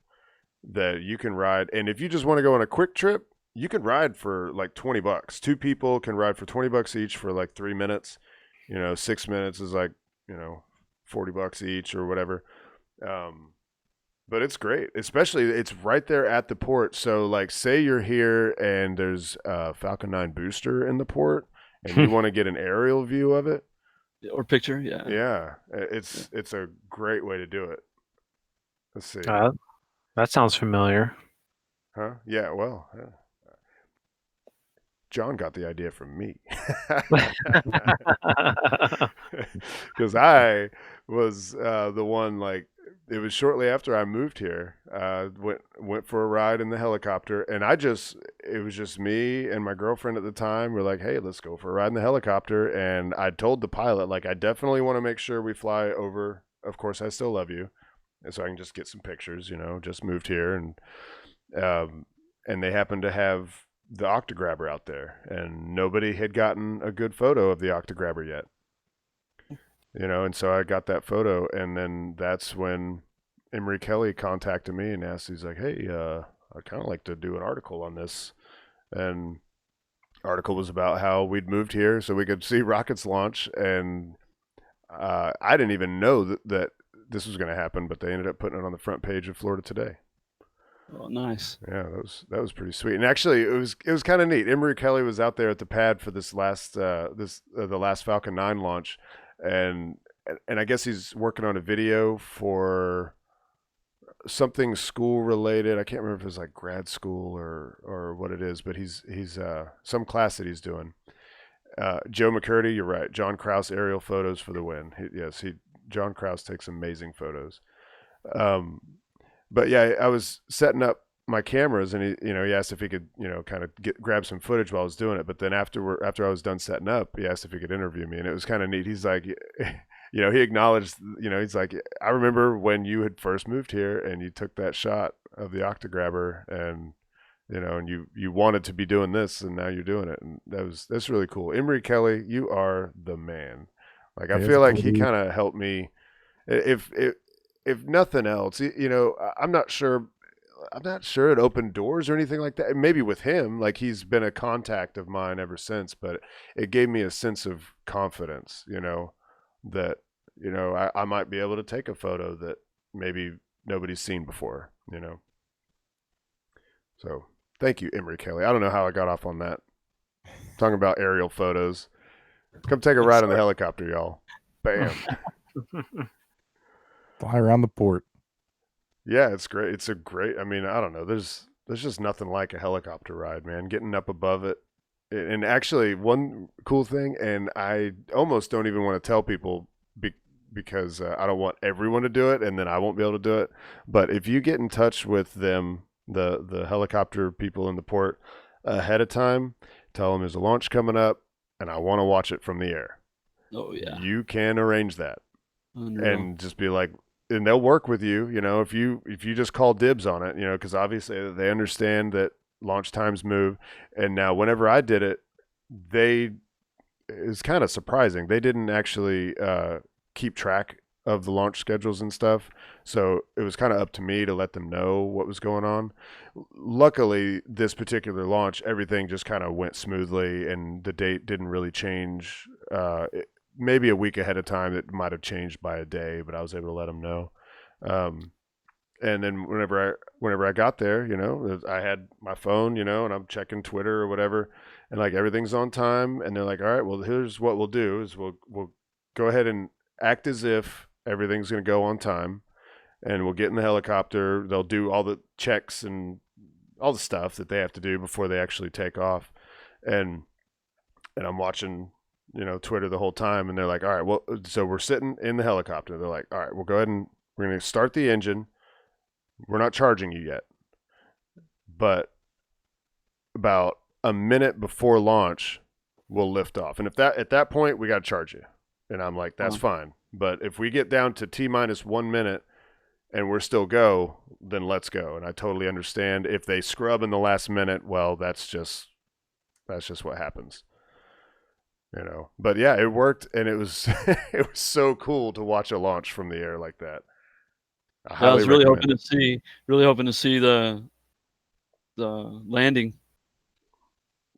that you can ride. And if you just want to go on a quick trip, you can ride for like $20. Two people can ride for $20 each for like 3 minutes. You know, 6 minutes is like, you know, $40 each or whatever. But it's great, especially it's right there at the port. So like, say you're here and there's a Falcon 9 booster in the port and you want to get an aerial view of it. Or picture, yeah. Yeah. It's a great way to do it. Let's see. That sounds familiar. Huh? Yeah, well, yeah. John got the idea from me. Because I was the one, like, it was shortly after I moved here. Went for a ride in the helicopter, and it was just me and my girlfriend at the time. We're like, hey, let's go for a ride in the helicopter. And I told the pilot, like, I definitely want to make sure we fly over. Of course, I still love you. And so I can just get some pictures, you know, just moved here. And they happened to have the Octograbber out there, and nobody had gotten a good photo of the Octograbber yet. You know, and so I got that photo, and then that's when Emery Kelly contacted me and asked, he's like, hey, I'd kind of like to do an article on this. And article was about how we'd moved here so we could see rockets launch, and I didn't even know that this was going to happen, but they ended up putting it on the front page of Florida Today. Oh, nice. Yeah, that was pretty sweet. And actually, it was kind of neat. Emery Kelly was out there at the pad for this last the last Falcon 9 launch, and I guess he's working on a video for something school related. I can't remember if it's like grad school or what it is, but he's some class that he's doing. Joe McCurdy, you're right. John Kraus aerial photos for the win. John Kraus takes amazing photos. But yeah, I was setting up my cameras, and he asked if he could, kind of grab some footage while I was doing it. But then after I was done setting up, he asked if he could interview me, and it was kind of neat. He's like, he acknowledged, he's like, I remember when you had first moved here and you took that shot of the Octograbber, and and you wanted to be doing this, and now you're doing it, and that's really cool. Emery Kelly, you are the man. Like, I feel like he kind of helped me. If nothing else, I'm not sure it opened doors or anything like that. Maybe with him, like, he's been a contact of mine ever since, but it gave me a sense of confidence, that, I might be able to take a photo that maybe nobody's seen before, So thank you, Emery Kelly. I don't know how I got off on that. Talking about aerial photos. Come take a ride on the helicopter, y'all. Bam. Fly around the port. Yeah, it's great. It's a great. I mean, I don't know. There's just nothing like a helicopter ride, man. Getting up above it, and actually, one cool thing, and I almost don't even want to tell people because I don't want everyone to do it, and then I won't be able to do it. But if you get in touch with them, the helicopter people in the port ahead of time, tell them there's a launch coming up, and I want to watch it from the air. Oh yeah. You can arrange that, Unreal. and just be like. And they'll work with you, if you just call dibs on it, because obviously they understand that launch times move. And now whenever I did it, it's kind of surprising. They didn't actually keep track of the launch schedules and stuff. So it was kind of up to me to let them know what was going on. Luckily, this particular launch, everything just kind of went smoothly and the date didn't really change. Maybe a week ahead of time, it might have changed by a day, but I was able to let them know. And then whenever I got there, I had my phone, and I'm checking Twitter or whatever, and like everything's on time. And they're like, all right, well, here's what we'll do is we'll go ahead and act as if everything's going to go on time, and we'll get in the helicopter. They'll do all the checks and all the stuff that they have to do before they actually take off. And I'm watching Twitter the whole time, and they're like, all right, well, so we're sitting in the helicopter. They're like, all right, we'll go ahead and we're going to start the engine. We're not charging you yet, but about a minute before launch, we'll lift off. And if at that point, we got to charge you. And I'm like, that's fine. But if we get down to T-minus 1 minute and we're still go, then let's go. And I totally understand if they scrub in the last minute. Well, that's just what happens. But yeah, it worked, and it was it was so cool to watch a launch from the air like that. I was really hoping to see the landing.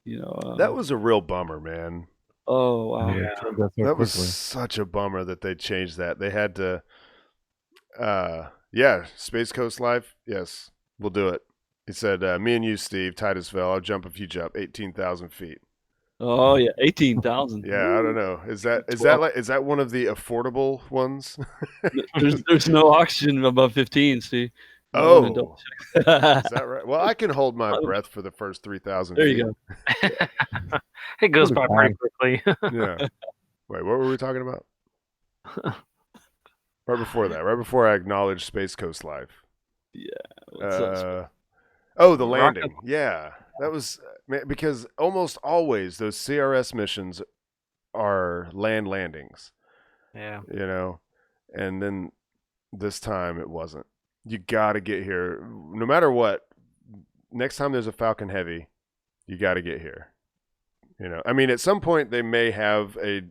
That was a real bummer, man. Oh wow! Yeah. That was such a bummer that they changed that. They had to. Space Coast Live. Yes, we'll do it. He said, "Me and you, Steve, Titusville. I'll jump if you jump 18,000 feet." Oh yeah, 18,000. Yeah, I don't know. Is that one of the affordable ones? there's no oxygen above 15, Steve. Oh, is that right? Well, I can hold my breath for the first 3,000 There feet. you go. It goes by pretty quickly. Yeah. Wait, what were we talking about? Right before that. Right before I acknowledged Space Coast Live. Yeah. The landing. Yeah. That was because almost always those CRS missions are land landings. Yeah. And then this time it wasn't. You got to get here no matter what. Next time there's a Falcon Heavy, you got to get here. I mean, at some point they may have a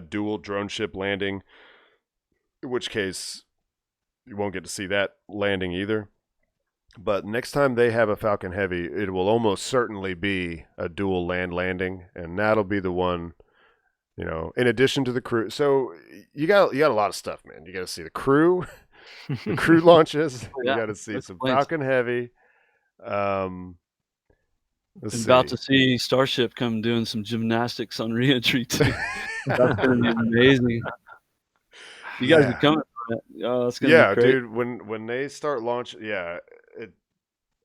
dual drone ship landing, in which case you won't get to see that landing either. But next time they have a Falcon Heavy, it will almost certainly be a dual landing, and that'll be the one, in addition to the crew. So you got a lot of stuff, man. You got to see the crew, the crew launches. Yeah, you got to see some planes. Falcon Heavy. About to see Starship come doing some gymnastics on reentry too. That's gonna be amazing. You guys are coming for it. Oh, that's gonna be great. Dude. When they start launching,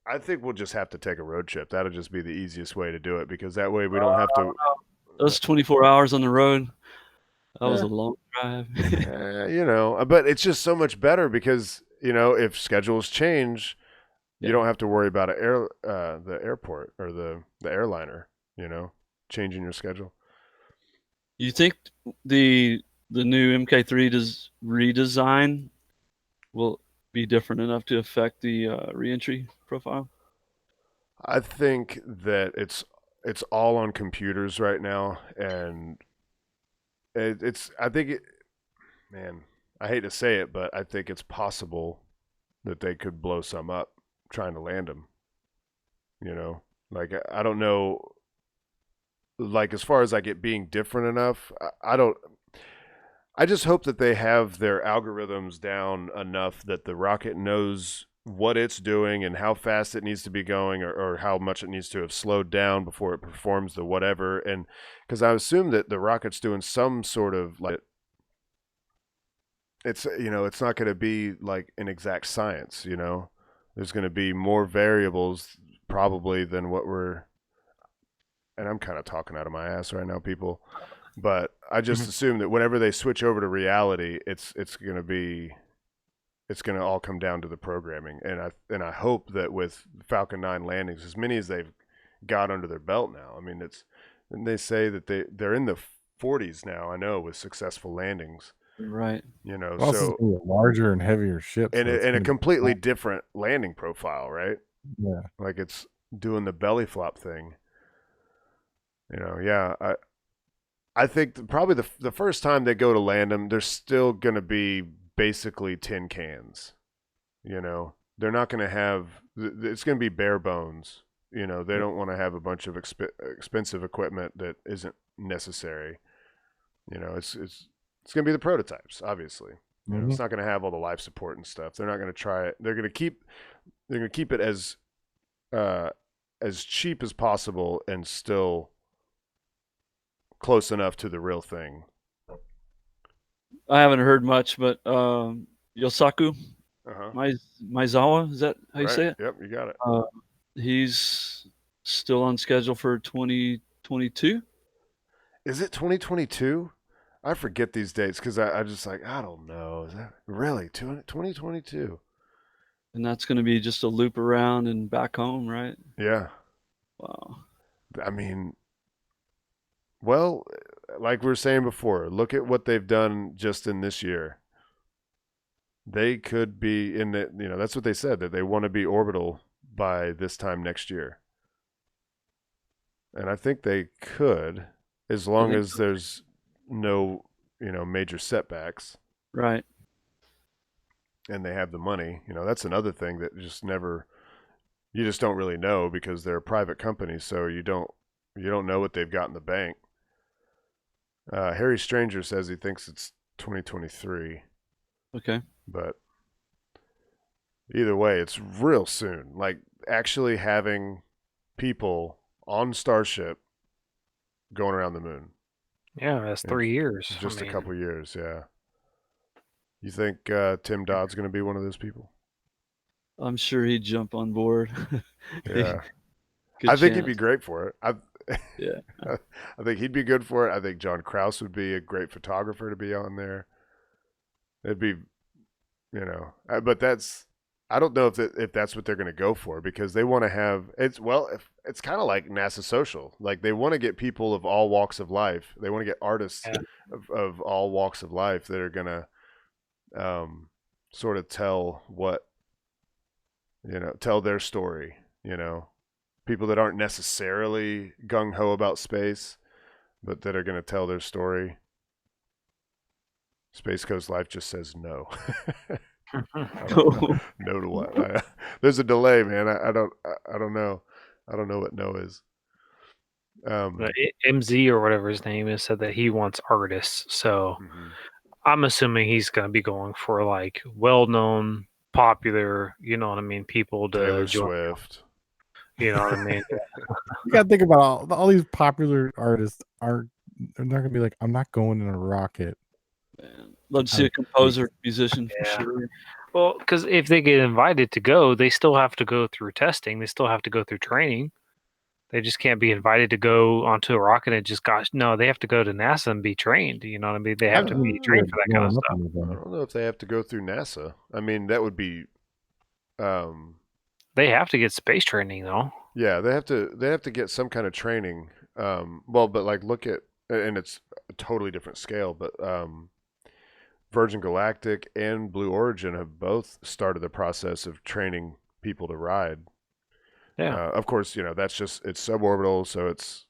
I think we'll just have to take a road trip. That'll just be the easiest way to do it because that way we don't have to. Those 24 hours on the road. That was a long drive. But it's just so much better because if schedules change, you don't have to worry about the airport or the airliner. Changing your schedule. You think the new MK3 redesign will be different enough to affect the reentry profile? I think that it's all on computers right now, and man, I hate to say it, but I think it's possible that they could blow some up trying to land them. Like I don't know. Like as far as like it being different enough, I just hope that they have their algorithms down enough that the rocket knows what it's doing and how fast it needs to be going, or how much it needs to have slowed down before it performs the whatever. And because I assume that the rocket's doing some sort of like, it's, you know, it's not going to be like an exact science, you know, there's going to be more variables probably than what we're, and I'm kind of talking out of my ass right now, people, but I just assume that whenever they switch over to reality, it's going to all come down to the programming. And I hope that with Falcon 9 landings, as many as they've got under their belt now, I mean, and they say that they're in the 40s now, I know, with successful landings. Right. You know, Also, so it's gonna be a larger and heavier ship, and so it's a gonna be- completely different landing profile, right? yeah. Like it's doing the belly flop thing. You know, yeah. I think probably the first time they go to land them, they're still going to be basically tin cans. You know, they're not going to have. It's going to be bare bones. You know, they don't want to have a bunch of expensive equipment that isn't necessary. You know, it's going to be the prototypes, obviously. You know, it's not going to have all the life support and stuff. They're not going to try it. They're going to keep it as cheap as possible and still close enough to the real thing. I haven't heard much, but Yosaku Uh-huh. Maizawa, is that how you Right. say it? Yep, you got it. He's still on schedule for 2022. Is it 2022? I forget these dates because I just like, I don't know. Is that really 2022? And that's going to be just a loop around and back home, right? Yeah. Wow. I mean, well, like we were saying before, look at what they've done just in this year. They could be in the, you know, that's what they said, that they want to be orbital by this time next year. And I think they could, as long as there's no, you know, major setbacks. Right. And they have the money. You know, that's another thing that just never, you just don't really know because they're a private company, so you don't know what they've got in the bank. Harry Stranger says he thinks it's 2023. Okay. But either way, it's real soon. Like actually having people on Starship going around the moon. Yeah, that's 3 years. Just a couple years, yeah. You think Tim Dodd's going to be one of those people? I'm sure he'd jump on board. Yeah. Good I think he'd chance. be great for it. Yeah. I think he'd be good for it. I think John Krause would be a great photographer to be on there. It'd be, you know, but I don't know if that's what they're going to go for, because they want to have, it's kind of like NASA Social. Like they want to get people of all walks of life. They want to get artists of all walks of life that are going to sort of tell their story, you know. People that aren't necessarily gung-ho about space, but that are going to tell their story. Space Coast Life just says no. No to what? There's a delay, man. I don't know. I don't know what no is. MZ or whatever his name is said that he wants artists. So I'm assuming he's going to be going for like well-known, popular, you know what I mean, people to Taylor join. Swift. You know what I mean? You gotta think about all these popular artists they're not gonna be like, I'm not going in a rocket. Man, love to see a composer, musician for sure. Well, because if they get invited to go, they still have to go through testing. They still have to go through training. They just can't be invited to go onto a rocket and just no, they have to go to NASA and be trained. You know what I mean? They have to be trained for that kind of stuff. I don't know if they have to go through NASA. I mean, that would be they have to get space training though. Yeah, they have to get some kind of training. But like look at, and it's a totally different scale, but Virgin Galactic and Blue Origin have both started the process of training people to ride. Yeah. Of course, you know, it's suborbital, so it's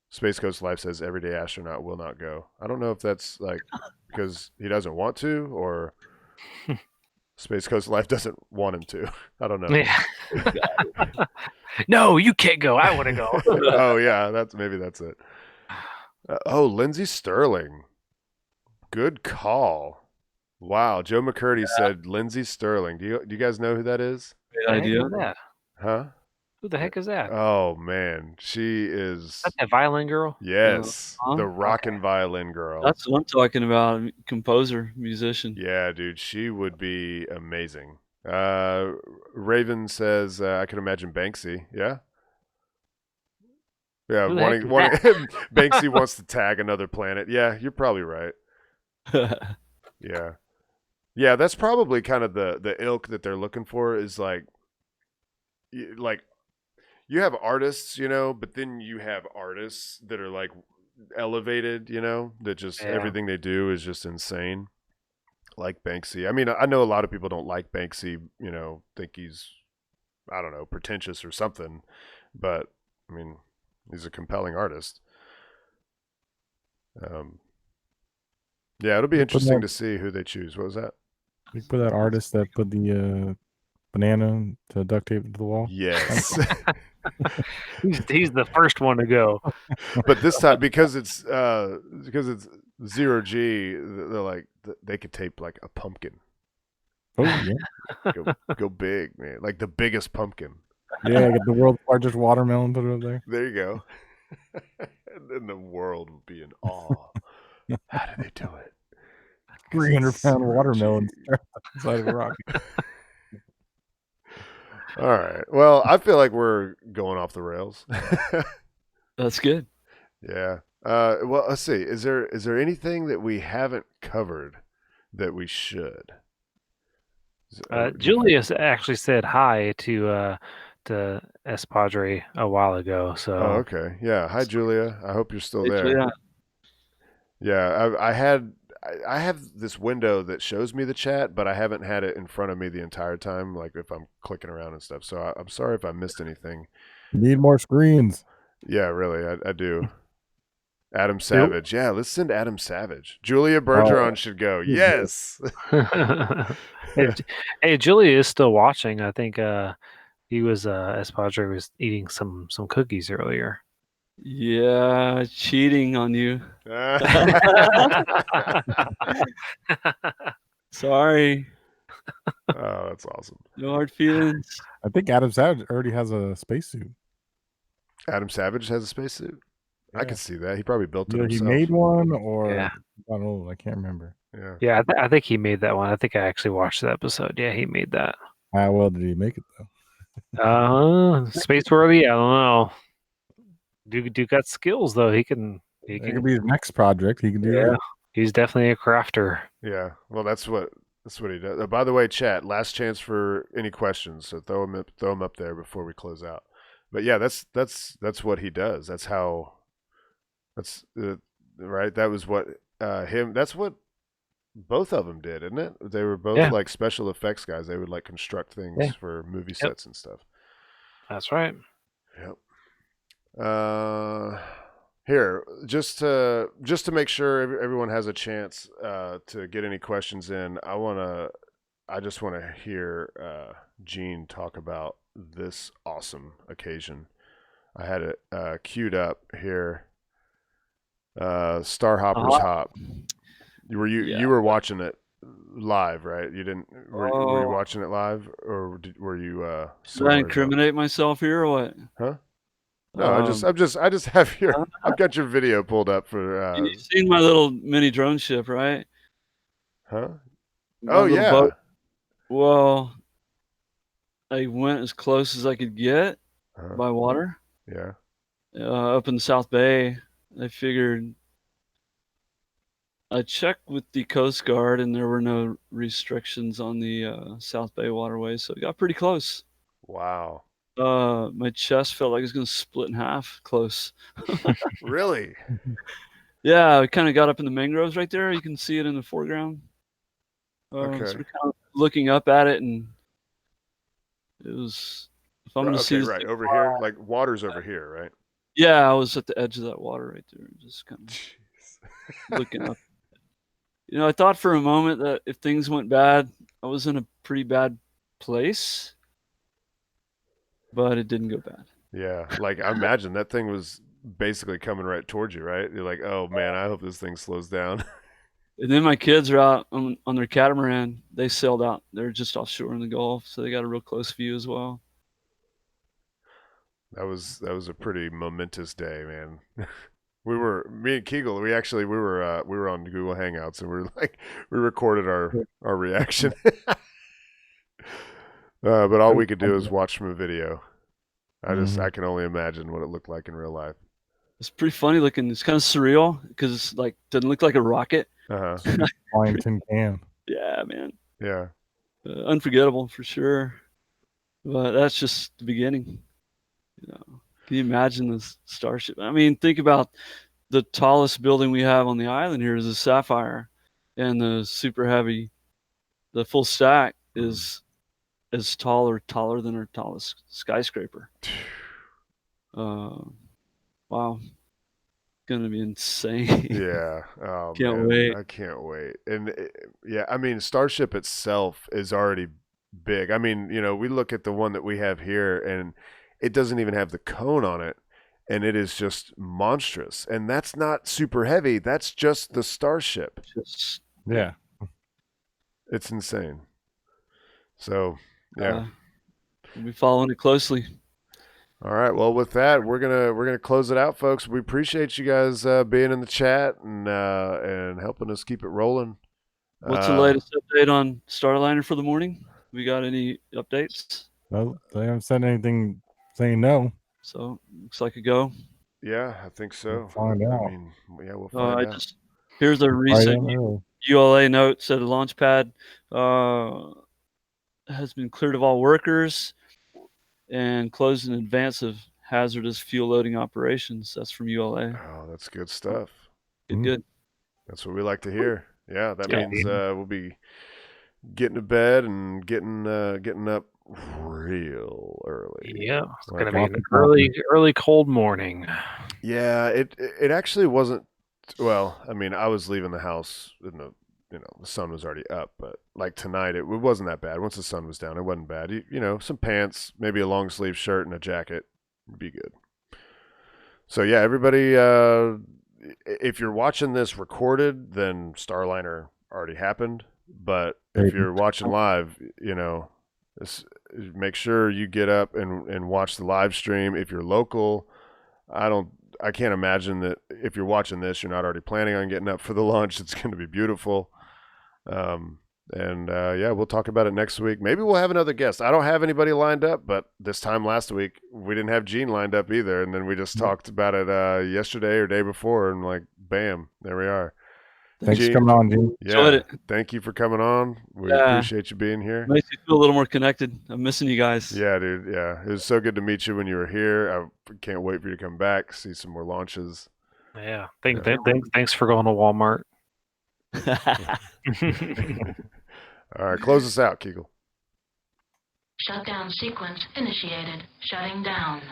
Space Coast Life says everyday astronaut will not go. I don't know if that's like because he doesn't want to, or Space Coast Life doesn't want him to. I don't know. Yeah. No, you can't go. I want to go. Oh yeah, that's it. Lindsey Sterling, good call. Wow, Joe McCurdy said Lindsey Sterling. Do you guys know who that is? Great Who the heck idea. is that? Huh? Who the heck is that? Oh man, she is. That's that violin girl. Yes, Uh-huh. the rockin' violin girl. That's what I'm talking about. Composer, musician. Yeah, dude, she would be amazing. Raven says I can imagine Banksy. Yeah. Yeah, Who the heck wanting is that? Banksy wants to tag another planet. Yeah, you're probably right. Yeah. Yeah, that's probably kind of the ilk that they're looking for is like you have artists, but then you have artists that are like elevated, that just Yeah. everything they do is just insane. Like Banksy. I mean, I know a lot of people don't like Banksy, think he's, I don't know, pretentious or something, but I mean, he's a compelling artist. Yeah, it'll be interesting to see who they choose. What was that? You put that artist that put the banana to duct tape to the wall. Yes. He's the first one to go. But this time because it's 0G, they're like they could tape like a pumpkin. Oh yeah, Go big, man. Like the biggest pumpkin. yeah. Get the world's largest watermelon. Put it up there. There you go. And then the world would be in awe. How do they do it? 300-pound watermelon inside of a rock. All right. Well, I feel like we're going off the rails. That's good. Yeah. Well, let's see. Is there anything that we haven't covered that we should? Julius actually said hi to Espadre a while ago. So Oh, okay. Yeah. Hi, Julia. I hope you're still Hey, there. Julia. Yeah. I have this window that shows me the chat, but I haven't had it in front of me the entire time. Like if I'm clicking around and stuff. So I'm sorry if I missed anything. Need more screens. Yeah, really. I do. Adam Savage. Yeah, let's send Adam Savage. Julia Bergeron should go. Yes. hey, Julia is still watching. I think he was Espadre was eating some cookies earlier. Yeah, cheating on you. Sorry. Oh, that's awesome. No hard feelings. I think Adam Savage already has a spacesuit. Adam Savage has a spacesuit. I Yeah. could see that. He probably built it Either he himself. made one or Yeah. I don't know. I can't remember. Yeah. Yeah, I think he made that one. I think I actually watched the episode. Yeah, he made that. How well did he make it though? Space worthy. I don't know. Dude got skills though. He It can. could be his next project. He can do Yeah. that. He's definitely a crafter. Yeah. Well, that's what he does. By the way, chat, last chance for any questions. So throw them up there before we close out. But yeah, that's what he does. That's how. That's right. That was what him. That's what both of them did, isn't it? They were both like special effects guys. They would like construct things for movie sets and stuff. That's right. Yep. Here, just to make sure everyone has a chance to get any questions in, I just want to hear Gene talk about this awesome occasion. I had it queued up here. Starhopper's Hop. You were watching it live, right? You didn't were you watching it live or were you Should I incriminate myself here or what? Huh? No, I just have I've got your video pulled up for You've seen my little mini drone ship, right? Huh? My Oh little yeah. boat. Well, I went as close as I could get by water. Yeah. Up in the South Bay. I figured I checked with the Coast Guard and there were no restrictions on the South Bay waterways, so it got pretty close. Wow. My chest felt like it was going to split in half close. Really? Yeah, I kind of got up in the mangroves right there. You can see it in the foreground. Okay. So we're kind of looking up at it, and it was. If I'm going to see this right thing over fly- here, like water's over here, right? Yeah, I was at the edge of that water right there, just kind of looking up. You know, I thought for a moment that if things went bad, I was in a pretty bad place, but it didn't go bad. Yeah, like I imagine that thing was basically coming right towards you, right? You're like, oh man, I hope this thing slows down. And then my kids are out on their catamaran. They sailed out. They're just offshore in the Gulf, so they got a real close view as well. That was a pretty momentous day, man. Me and Kegel, we were on Google Hangouts, and we recorded our reaction. But all we could do is watch from a video. I can only imagine what it looked like in real life. It's pretty funny looking. It's kind of surreal because it's like doesn't look like a rocket. Flying tin can. Yeah, man. Yeah. Unforgettable for sure. But that's just the beginning. You know, can you imagine this Starship? I mean, think about the tallest building we have on the island here is a Sapphire, and the super heavy, the full stack is as taller than our tallest skyscraper. Wow, gonna be insane. Yeah. Oh, Can't man. wait. I can't wait. And yeah, I mean, Starship itself is already big. I mean, we look at the one that we have here, and it doesn't even have the cone on it, and it is just monstrous. And that's not super heavy. That's just the Starship. Yeah. It's insane. So, yeah. We'll be following it closely. All right. Well, with that, we're gonna close it out, folks. We appreciate you guys being in the chat and helping us keep it rolling. What's the latest update on Starliner for the morning? We got any updates? No, they haven't said anything saying no. So looks like a go. Yeah, I think so. We'll find out. I mean, yeah, we'll find out. Here's a recent ULA note. Said the launch pad has been cleared of all workers and closed in advance of hazardous fuel loading operations. That's from ULA. Oh, that's good stuff. Good. That's what we like to hear. Yeah, that means we'll be getting to bed and getting up real early. Yeah, it's gonna be an early cold morning. Yeah, it actually wasn't. Well, I mean, I was leaving the house in the sun was already up, but like tonight it wasn't that bad. Once the sun was down, it wasn't bad. Some pants, maybe a long sleeve shirt and a jacket would be good. So yeah, everybody, if you're watching this recorded, then Starliner already happened. But if you're watching live, make sure you get up and watch the live stream. If you're local, I can't imagine that if you're watching this, you're not already planning on getting up for the launch. It's going to be beautiful. Yeah, we'll talk about it next week. Maybe we'll have another guest. I don't have anybody lined up, but this time last week, we didn't have Gene lined up either. And then we just talked about it yesterday or day before, and like, bam, there we are. Thanks for coming on, Gene. Yeah, thank you for coming on. We appreciate you being here. Makes you feel a little more connected. I'm missing you guys. Yeah, dude. Yeah, it was so good to meet you when you were here. I can't wait for you to come back, see some more launches. Yeah, thanks for going to Walmart. All right, close us out, Kegel. Shutdown sequence initiated. Shutting down.